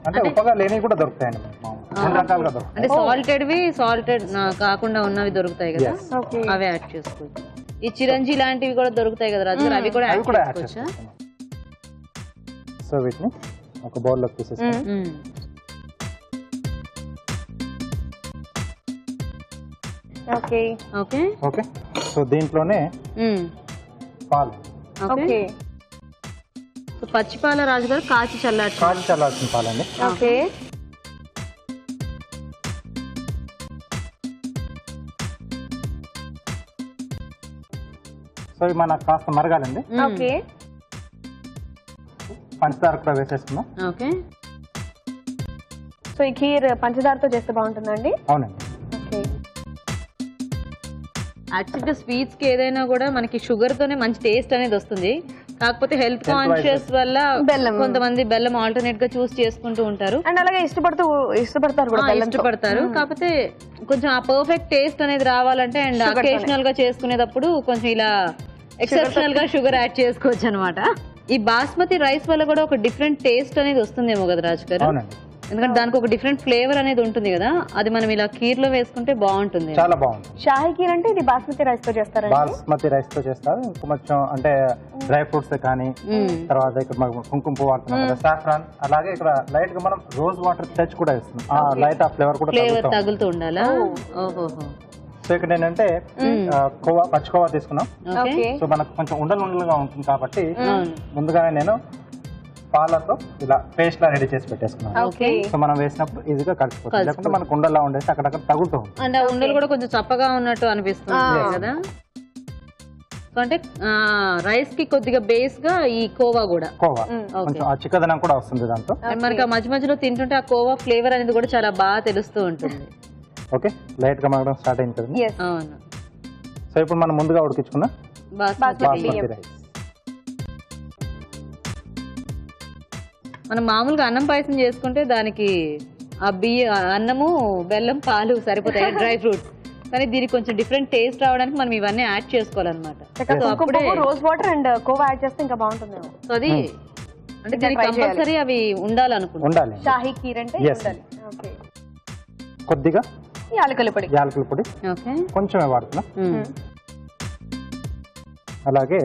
అంటే ఉప్పగా లేనివి కూడా దొరుకుతాయండి. అంటే సాల్టెడ్ కాకుండా ఉన్నవి దొరుకుతాయి కదా, అవి యాడ్ చేసుకోవచ్చు. ఈ చిరంజీ లాంటివి కూడా దొరుకుతాయి కదా రాజు, అవి కూడా యాడ్ చేసుకోవచ్చా? సో వీటిని ఒక బౌల్ లోకి తీసేసుకోండి. ఓకే ఓకే ఓకే, సో దీంట్లోనే పాలు. ఓకే, సో పచ్చిపాల రాజు గారు కాచి చల్లార్చిన పాలండి. ఓకే, సో ఇవి మనకు కాస్త మరగాలండి. ఓకే, పంచదార కూడా వేసేసుకున్నాం. ఓకే, సో ఈ ఖీర్ పంచదారతో చేస్తే బాగుంటుందండి. అవునండి. ఓకే, యాక్చువల్గా స్వీట్స్ కి ఏదైనా కూడా మనకి షుగర్ తోనే మంచి టేస్ట్ అనేది వస్తుంది. కాకపోతే హెల్త్ కాన్షియస్ వల్ల కొంతమంది బెల్లం ఆల్టర్నేట్ గా చూస్ చేసుకుంటూ ఉంటారు. అండ్ అలాగే ఇష్టపడతారు కూడా, ఇష్టపడతారు. కాకపోతే కొంచెం ఆ పర్ఫెక్ట్ టేస్ట్ అనేది రావాలంటే అండ్ అకేషనల్ గా చేసుకునేటప్పుడు కొంచెం ఇలా ఎక్సెప్షనల్ గా షుగర్ యాడ్ చేసుకోవచ్చు అనమాట. ఈ బాస్మతి రైస్ వల్ల కూడా ఒక డిఫరెంట్ టేస్ట్ అనేది వస్తుందేమో కదా రాజు గారు. ఎందుకంటే దానికి ఒక డిఫరెంట్ ఫ్లేవర్ అనేది ఉంటుంది కదా, అది మనం ఇలా కీర్ లో వేసుకుంటే బాగుంటుంది. చాలా బాగుంటుంది. షాహీ కీర్ అంటే ఇది బాస్మతి రైస్ తో చేస్తారా? బాస్మతి రైస్ తో చేస్తారు. కొంచెం అంటే డ్రై ఫ్రూట్స్ కానీ, తర్వాత ఇక్కడ కుంకుమ పువ్వు వాడుతున్నాం కదా, సాఫ్రాన్, అలాగే ఇక్కడ లైట్ గా మనం రోజ్ వాటర్ టచ్ కూడా ఇస్తున్నాం. ఆ లైట్ ఆ ఫ్లేవర్ కూడా తగులుతూ ఉండాలా. ఓహో. సో ఇక్కడ ఏంటంటే కోవా, పచ్చికోవా తీసుకున్నాం. సో మనకు కొంచెం ఉండలుగా ఉంటుంది కాబట్టి ముందుగానే నేను పాలతో ఇలా పేస్ట్ లా రెడీ చేసి పెట్టేసుకున్నాను. సో మనం వేసినప్పుడు ఈజీగా కలిసిపోతుంది, లేకుంటే మనకు ఉండలా ఉండేసి అక్కడక్కడ తగులుతూ ఉంటుంది. అంటే ఉండలు కూడా కొంచెం చప్పగా ఉన్నట్టు అనిపిస్తుంది కదా. సో అంటే రైస్ కి కొద్దిగా బేస్ గా ఈ కోవా కూడా, కోవా కొంచెం ఆ చిక్కదనం కూడా వస్తుంది దాంతో. మనకి ఆ మధ్య మధ్యలో తింటుంటే ఆ కోవా ఫ్లేవర్ అనేది కూడా చాలా బాగా తెలుస్తూ ఉంటుంది. ఓకే, లైట్ గా మగడం స్టార్ట్ అయింది కదా. అవును. సో ఇప్పుడు మనం ముందుగా ఉడికించుకున్న బాస్మతి రైస్. మనం మామూలుగా అన్నం పాయసం చేసుకుంటే దానికి ఆ అన్నము, బెల్లం, పాలు సరిపోతాయి, డ్రై ఫ్రూట్స్. కానీ దీనికి కొంచెం డిఫరెంట్ టేస్ట్ రావడానికి మనం ఇవన్నీ యాడ్ చేసుకోవాలన్నమాట. అప్పుడే rose water and khoa add చేస్తే ఇంకా బాగుంటుంది. సో అది అంటే దీనికి కంపల్సరీ అవి ఉండాలనుకుంటున్నాను. షాహీ కీర్ అంటే ఉండాలి. ఓకే. కొద్దిగా యాలకుల పొడి, ఓకే, కొంచెమే వాడుతున్నా. అలాగే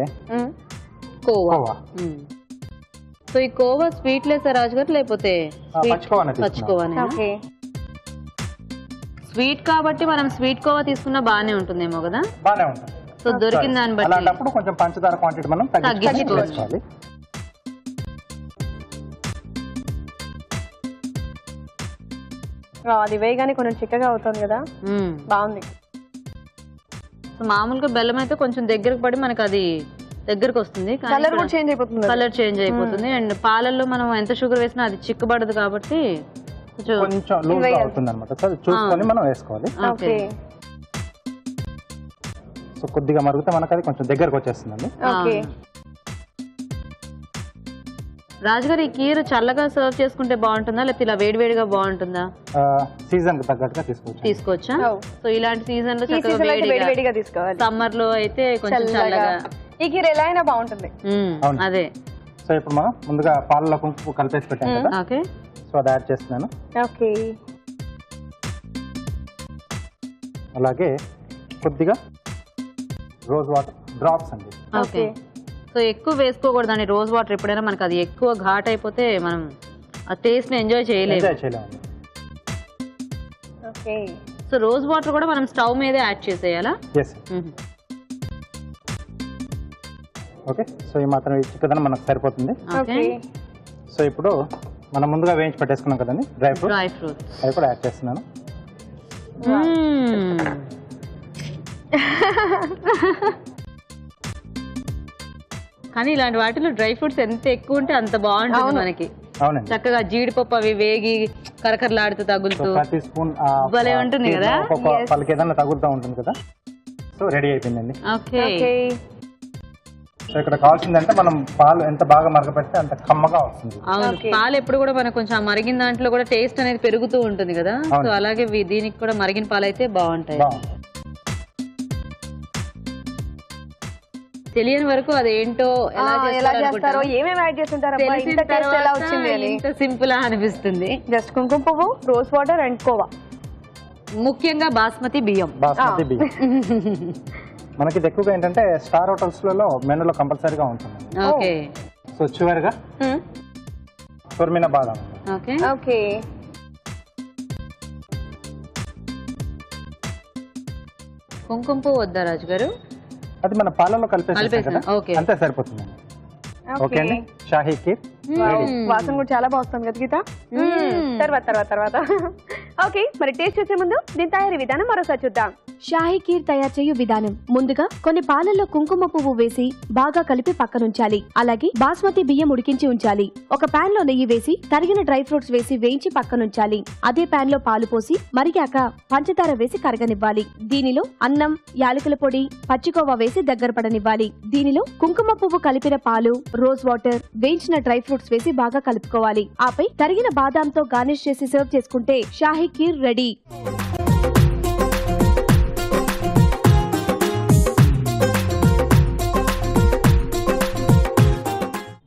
కోవా. సో ఈ కోవా స్వీట్లెస్ రాజు గారు, లేకపోతే పచ్చికోవానే? స్వీట్ కాబట్టి మనం స్వీట్ కోవా తీసుకున్నా బాగానే ఉంటుందేమో కదా. బాగానే ఉంటుంది. సో దొరికిన దాన్ని బట్టి అలాంటప్పుడు కొంచెం పంచదార క్వాంటిటీ మనం తగ్గించుకోవాలి. అది వేయగానే కొంచెం చిక్కగా అవుతుంది కదా, బాగుంది. సో మామూలుగా బెల్లం అయితే కొంచెం దగ్గరకు పడి మనకు అది దగ్గరకు వస్తుంది, కలర్ చేంజ్ అయిపోతుంది. అండ్ పాలల్లో మనం ఎంత షుగర్ వేసినా అది చిక్కబడదు కాబట్టి కొంచెం లూజ్ అవుతుంది అనమాట. చూసుకొని మనం వేసుకోవాలి. సో కొద్దిగా మరుగుతే మనకు అది కొంచెం దగ్గరకు వచ్చేస్తుందండి. రాజుగారు, ఈ కీర్ చల్లగా సర్వ్ చేసుకుంటే బాగుంటుందా, లేకపోతే ఇలా వేడివేడిగా బాగుంటుందా? సీజన్ కి తగ్గట్టుగా తీసుకోవచ్చా? సో ఇలాంటి సీజన్ లో వేడివేడిగా తీసుకోవాలి. సమ్మర్ లో అయితే కొంచెం చల్లగా. ఈ కీర్ ఎలా అయినా బాగుంటుంది. అదే. సో ఇప్పుడు మనం ముందుగా పాలలో కుంకుమ కలిపేసి పెట్టాం కదా. ఓకే. సో అది యాడ్ చేస్తున్నాను. ఓకే. అలాగే కొద్దిగా రోజ్ వాటర్ డ్రాప్స్ అండి. ఓకే. సో ఎక్కువ వేసుకోకూడదండి రోజ్ వాటర్. ఎప్పుడైనా మనకి అది ఎక్కువ ఘాట్ అయిపోతే మనం ఆ టేస్ట్ ని ఎంజాయ్ చేయలేము. ఓకే. సో రోజ్ వాటర్ కూడా మనం స్టవ్ మీదే యాడ్ చేసేయాలా? ఓకే. సో ఈ మాత్రం చిక్కదనం మనకు సరిపోతుంది. ఓకే. సో ఇప్పుడు మనం ముందుగా వేయించి పెట్టేసుకున్నాం కదండి డ్రై ఫ్రూట్స్, అవి కూడా యాడ్ చేస్తున్నాను. కానీ ఇలాంటి వాటిలో డ్రై ఫ్రూట్స్ ఎంత ఎక్కువ ఉంటే అంత బాగుంటుంది మనకి. చక్కగా జీడిపప్పు అవి వేగి కరకరలాడుతూ తగులుతూ ప్రతి స్పూన్ భలే ఉంటుంది కదా, పళ్ళకి ఏదైనా తగులుతూ ఉంటుంది కదా. సో రెడీ అయిపోయిందండి. ఓకే. సో ఇక్కడ కావాల్సిందంటే మనం పాలు ఎంత బాగా మరగపెడితే అంత కమ్మగా వస్తుంది. అవును, పాలు ఎప్పుడు కూడా మనకు కొంచెం మరిగిన దాంట్లో కూడా టేస్ట్ అనేది పెరుగుతూ ఉంటుంది కదా. సో అలాగే దీనికి కూడా మరిగిన పాలు అయితే బాగుంటాయి. తెలియని వరకు అదేంటో ఎలా చేస్తారో, ఏమేమి యాడ్ చేస్తుంటారో, ఇంత సింపుల్ అనిపిస్తుంది. జస్ట్ కుంకుమ పువ్వు, రోజ్ వాటర్ అండ్ కోవా, ముఖ్యంగా బాస్మతి బియ్యం. మనకి ఎక్కువగా ఏంటంటే స్టార్ హోటల్స్ లలో మెనూలో కంపల్సరీగా ఉంటుంది. ఓకే. సో చివరిగా తురిమిన బాదం. ఓకే. ఓకే. కుంకుమ పువ్వు వద్దా రాజు గారు? అది మన పాలలో కలిపేస్తాం. అంతే సరిపోతుంది. ఓకే అండి, షాహీ కీర్. వాసన కూడా చాలా బాగుంది కదా గీత. తర్వాత ఓకే, మరి టేస్ట్ చేసే ముందు దీని తయారీ విధానం మరోసారి చూద్దాం. షాహీ కీర్ తయారు చేయు విధానం: ముందుగా కొన్ని పాలల్లో కుంకుమ పువ్వు వేసి బాగా కలిపి పక్కనుంచాలి. అలాగే బాస్మతి బియ్యం ఉడికించి ఉంచాలి. ఒక పాన్ లో నెయ్యి వేసి తరిగిన డ్రై ఫ్రూట్స్ వేసి వేయించి పక్కనుంచాలి. అదే పాన్ లో పాలు పోసి మరిగాక పంచదార వేసి కరగనివ్వాలి. దీనిలో అన్నం, యాలకుల పొడి, పచ్చికోవా వేసి దగ్గర పడనివ్వాలి. దీనిలో కుంకుమ పువ్వు కలిపిన పాలు, రోజ్ వాటర్, వేయించిన డ్రై ఫ్రూట్స్ వేసి బాగా కలుపుకోవాలి. ఆపై తరిగిన బాదాంతో గార్నిష్ చేసి సర్వ్ చేసుకుంటే షాహీ కీర్ రెడీ.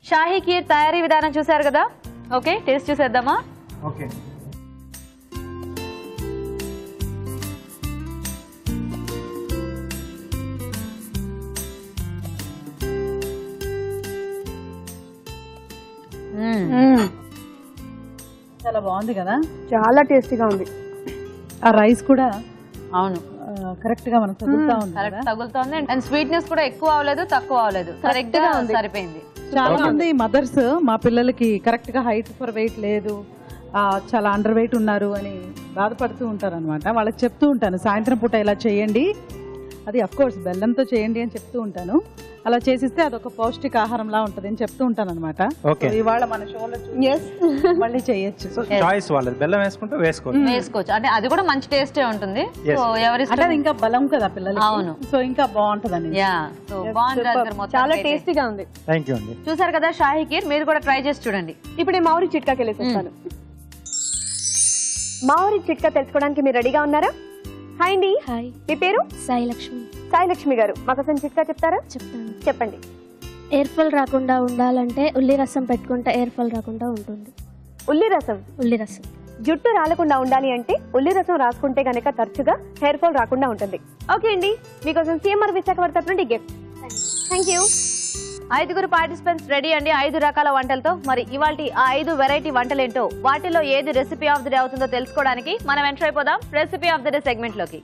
షాహీ కీర్ తయారీ విధానం చూసారు కదా. ఓకే, టేస్ట్ చూసేద్దామా? ఓకే. చాలా బాగుంది కదా, చాలా టేస్టీగా ఉంది. ఆ రైస్ కూడా అవును కరెక్ట్ గా మనకు తగులుతా ఉంది కరెక్ట్ తగులుతోంది. అండ్ స్వీట్నెస్ కూడా ఎక్కువ అవ్వలేదు, తక్కువ అవ్వలేదు, కరెక్ట్ గా సరిపోయింది. చాలా మంది మదర్స్ మా పిల్లలకి కరెక్ట్ గా హైట్ ఫర్ వెయిట్ లేదు, చాలా అండర్ వెయిట్ ఉన్నారు అని బాధపడుతూ ఉంటారు అనమాట. వాళ్ళకి చెప్తూ ఉంటాను సాయంత్రం పూట ఇలా చేయండి, అది అఫ్ కోర్స్ బెల్లంతో చేయండి అని చెప్తూ ఉంటాను. అలా చేసిస్తే అదొక పౌష్టిక ఆహారంలా ఉంటది అని చెప్తూ ఉంటాను అనమాట. ఇవాళ మన షోలో మళ్ళీ చేయొచ్చు. చాయిస్ వాళ్ళది, బెల్లం వేసుకుంటే వేసుకోవచ్చు. అంటే అది కూడా మంచి టేస్టే ఉంటుంది. సో ఎవరి అంటే ఇంకా బలం కదా పిల్లలు. అవును, సో ఇంకా బాగుంటదని. చాలా టేస్టీగా ఉంది. థ్యాంక్ యూ అండి. చూసారు కదా షాహీ కీర్, మీరు కూడా ట్రై చేసి చూడండి. ఇప్పుడు మా ఊరి చిట్కాకి వెళ్ళేసేస్తాను. మా ఊరి చిట్కా తెలుసుకోవడానికి మీరు రెడీగా ఉన్నారా? హాయ్ అండి. హాయ్, మీ పేరు? సాయి లక్ష్మి. సాయి లక్ష్మి గారు, మాకు అసలు చిట్కా చెప్తారా? చెప్తాను. చెప్పండి. ఎయిర్ ఫాల్ రాకుండా ఉండాలంటే ఉల్లి రసం పెట్టుకుంటే ఎయిర్ ఫాల్ రాకుండా ఉంటుంది. ఉల్లి రసం? ఉల్లి రసం. జుట్టు రాలకుండా ఉండాలి అంటే ఉల్లి రసం రాసుకుంటే గనక తరచుగా హెయిర్ ఫాల్ రాకుండా ఉంటుంది. ఓకే అండి, మీకోసం సిఎంఆర్ విశాఖపట్నం నుండి gift. Thank you. 5 participants ready అండి 5 రకాల వంటలతో. మరి ఇవాల్టి ఆ 5 వెరైటీ వంటలేంటో, వాటిలో ఏది రెసిపీ ఆఫ్ ది డే అవుతుందో తెలుసుకోవడానికి మనం ఎంటర్ అయిపోదాం recipe of the day segment లోకి.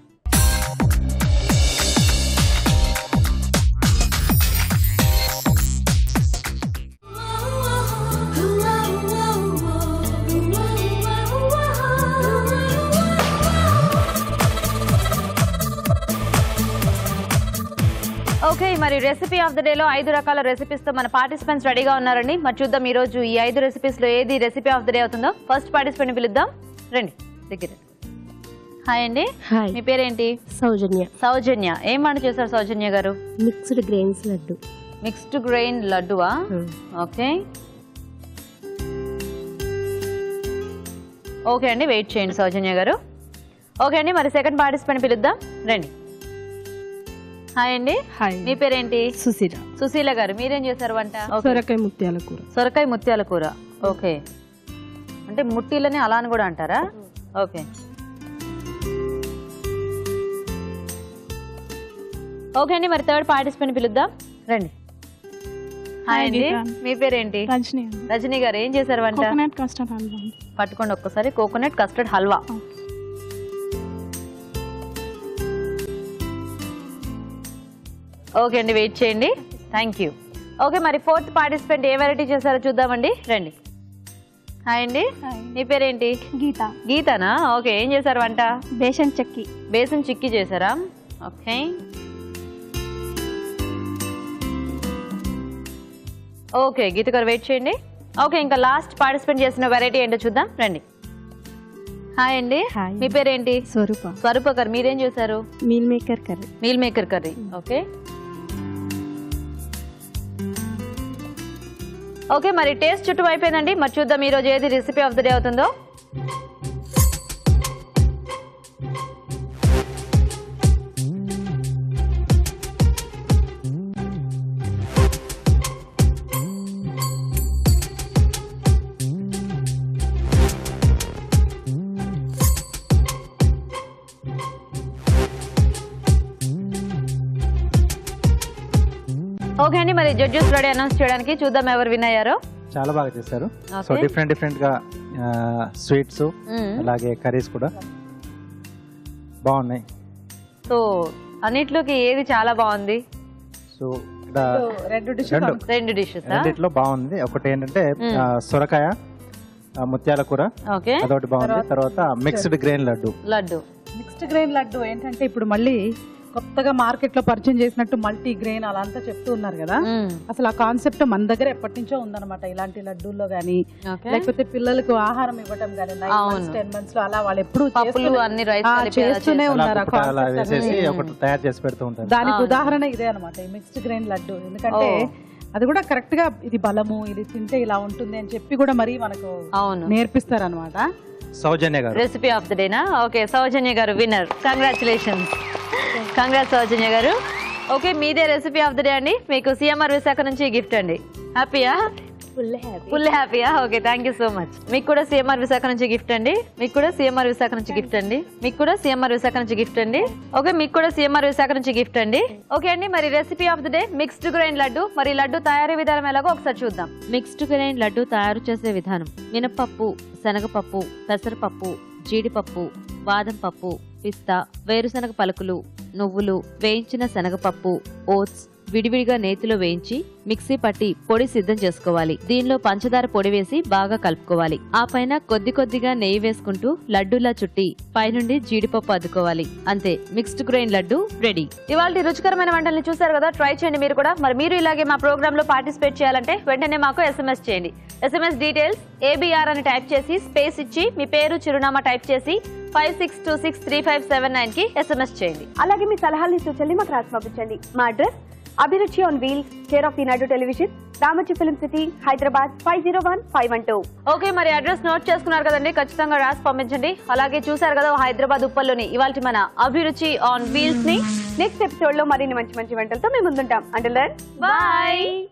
ఓకే, మరి రెసిపీ ఆఫ్ ద డే లో 5 రకాల రెసిపీస్ తో మన పార్టిసిపెంట్స్ రెడీగా ఉన్నారండి. మరి చూద్దాం ఈ రోజు ఈ 5 రెసిపీస్ లో ఏది రెసిపీ ఆఫ్ ద డే అవుతుందో. ఫస్ట్ పార్టిసిపెంట్ పిలుద్దాం, రండి దగ్గర. హాయ్ అండి. హాయ్, మీ పేరేంటి? సౌజన్య. సౌజన్య, ఏం వంట చేశారు Soujanya garu? Mixed grains laddu. Mixed grain లడ్డువా? ఓకే ఓకే అండి, వెయిట్ చేయండి సౌజన్య గారు. ఓకే అండి, మరి సెకండ్ పార్టిసిపెంట్ పిలుద్దాం, రండి. హాయ్ అండి. హాయ్, మీ పేరేంటి? సుశీల. సుశీల గారు, మీరేం చేశారు వంట? సొరకాయ ముత్యాల కూర. సొరకాయ ముత్యాల కూర. ఓకే, అంటే ముట్టిలని అలా అని కూడా అంటారా? ఓకే ఓకే అండి, మరి థర్డ్ పార్టిసిపెంట్ పిలుద్దాం, రండి. హాయ్ అండి. మీ పేరేంటి? రజనీ. రజనీ గారు, ఏం చేశారు వంట? Coconut custard halwa. పట్టుకోండి ఒక్కసారి. Coconut custard halwa. ఓకే అండి, వెయిట్ చేయండి. Thank you. ఓకే, మరి ఫోర్త్ పార్టిసిపెంట్ ఏ వెరైటీ చేశారో చూద్దామండి, రండి. హాయ్ అండి. మీ పేరేంటి? గీత. గీతనా? ఓకే, ఏం చేశారు వంట? బేసన్ చెక్కి. బేసన్ చిక్కీ చేశారా? ఓకే ఓకే, గీత గారు వెయిట్ చేయండి. ఓకే, ఇంకా లాస్ట్ పార్టిసిపెంట్ చేసిన వెరైటీ ఏంటో చూద్దాం, రండి. హాయ్ అండి. మీ పేరేంటి? స్వరూప. స్వరూప గారు, మీరేం చేశారు? Meal maker curry. Meal maker curry. Okay okay, మరి టేస్ట్ చుట్టూ అయిపోయిందండి. మరి చూద్దాం ఈ రోజు ఏది రెసిపీ ఆఫ్ ద డే అవుతుందో. ఓకే అండి, మరి జడ్జెస్ రెడీ అనౌన్స్ చేయడానికి. చూద్దాం ఎవరు విన్ అయ్యారో. చాలా బాగా చేశారు. సో డిఫరెంట్ గా స్వీట్స్ అలాగే కర్రీస్ కూడా బాగున్నాయి. సో అన్నిట్లోకి ఏది చాలా బాగుంది? సో ఇక్కడ రెండు డిషెస్ రెండిట్లో బాగుంది. ఒకటి ఏంటంటే సొరకాయ ముత్యాల కూర, అదొకటి బాగుంది. తర్వాత mixed grain laddu. Mixed grain laddu ఏంటంటే ఇప్పుడు మళ్ళీ కొత్తగా మార్కెట్ లో పరిచయం చేసినట్టు మల్టీ గ్రెయిన్ అలా అంతా చెప్తూ ఉన్నారు కదా. అసలు ఆ కాన్సెప్ట్ మన దగ్గర ఎప్పటి నుంచో ఉందన్నమాట. ఇలాంటి లడ్డూల్లో గానీ లేకపోతే పిల్లలకు ఆహారం ఇవ్వటం గానీ 9 months 10 months లో అలా వాళ్ళు ఎప్పుడు చేస్తూనే ఉన్నారు. తయారు చేసి పెడుతూ ఉంటారు. దానికి ఉదాహరణ ఇదే అనమాట ఈ మిక్స్డ్ గ్రెయిన్ లడ్డు. ఎందుకంటే అది కూడా కరెక్ట్ గా ఇది బలము, ఇది తింటే ఇలా ఉంటుంది అని చెప్పి కూడా మరీ మనకు నేర్పిస్తారు అనమాట. సౌజన్య గారు రెసిపీ ఆఫ్ ద డేనా? ఓకే, సౌజన్య గారు విన్నర్. కంగ్రాచులేషన్స్. కంగ్రాట్స్ సౌజన్య గారు. ఓకే, మీదే రెసిపీ ఆఫ్ ద డే అండి. మీకు సిఎంఆర్ విశాఖ నుంచి గిఫ్ట్ అండి. హ్యాపీయా? ఫుల్ హ్యాపీయా? Okay, thank you so much. మీకు కూడా సిఎంఆర్ విశాఖ నుంచి గిఫ్ట్ అండి. మీకు కూడా సిఎంఆర్ విశాఖ నుంచి గిఫ్ట్ అండి. మీకు కూడా సిఎంఆర్ విశాఖ నుంచి గిఫ్ట్ అండి. ఓకే, మీకు కూడా సిఎంఆర్ విశాఖ నుంచి గిఫ్ట్ అండి. ఓకే అండి, మరి recipe of the day mixed grain laddu. మరి లడ్డు తయారీ విధానం ఎలాగో ఒకసారి చూద్దాం. మిక్స్డ్ గ్రైన్ లడ్డు తయారు చేసే విధానం: మినపప్పు, శనగపప్పు, పెసరపప్పు, జీడిపప్పు, బాదం పప్పు, పిస్తా, వేరుశనగ పలుకులు, నువ్వులు, వేయించిన శనగపప్పు, ఓట్స్ విడివిడిగా నేతిలో వేయించి మిక్సీ పట్టి పొడి సిద్ధం చేసుకోవాలి. దీనిలో పంచదార పొడి వేసి బాగా కలుపుకోవాలి. ఆ పైన కొద్ది కొద్దిగా నెయ్యి వేసుకుంటూ లడ్డూలా చుట్టి పైనుండి జీడిపప్పు అద్దుకోవాలి. అంతే, మిక్స్డ్ గ్రైన్ లడ్డు రెడీ. ఇవాళ రుచికరమైన వంటల్ని చూసారు కదా, ట్రై చేయండి మీరు కూడా. మరి మీరు ఇలాగే మా ప్రోగ్రామ్ లో పార్టిసిపేట్ చేయాలంటే వెంటనే మాకు SMS చేయండి. SMS డీటెయిల్స్ ABR అని టైప్ చేసి స్పేస్ ఇచ్చి మీ పేరు చిరునామా టైప్ చేసి 56263579 కి SMS చేయండి. అలాగే మీ సలహాలని సూచనలు మాకు రాసి పంపించండి. మా అడ్రస్ అభిరుచి on wheels, care of Eenadu television, Ramoji film city, Hyderabad 501512. Okay, మరి అడ్రస్ నోట్ చేసుకున్నారు కదండి, ఖచ్చితంగా రాసి పంపించండి. అలాగే చూసారు కదా హైదరాబాద్ ఉప్పల్లోని ఇవాల్టి మన అభిరుచి ఆన్ వీల్స్ ని. నెక్స్ట్ ఎపిసోడ్ లో మరిన్ని మంచి మంచి వంటలతో మేము ముందుంటాం. Until then, bye.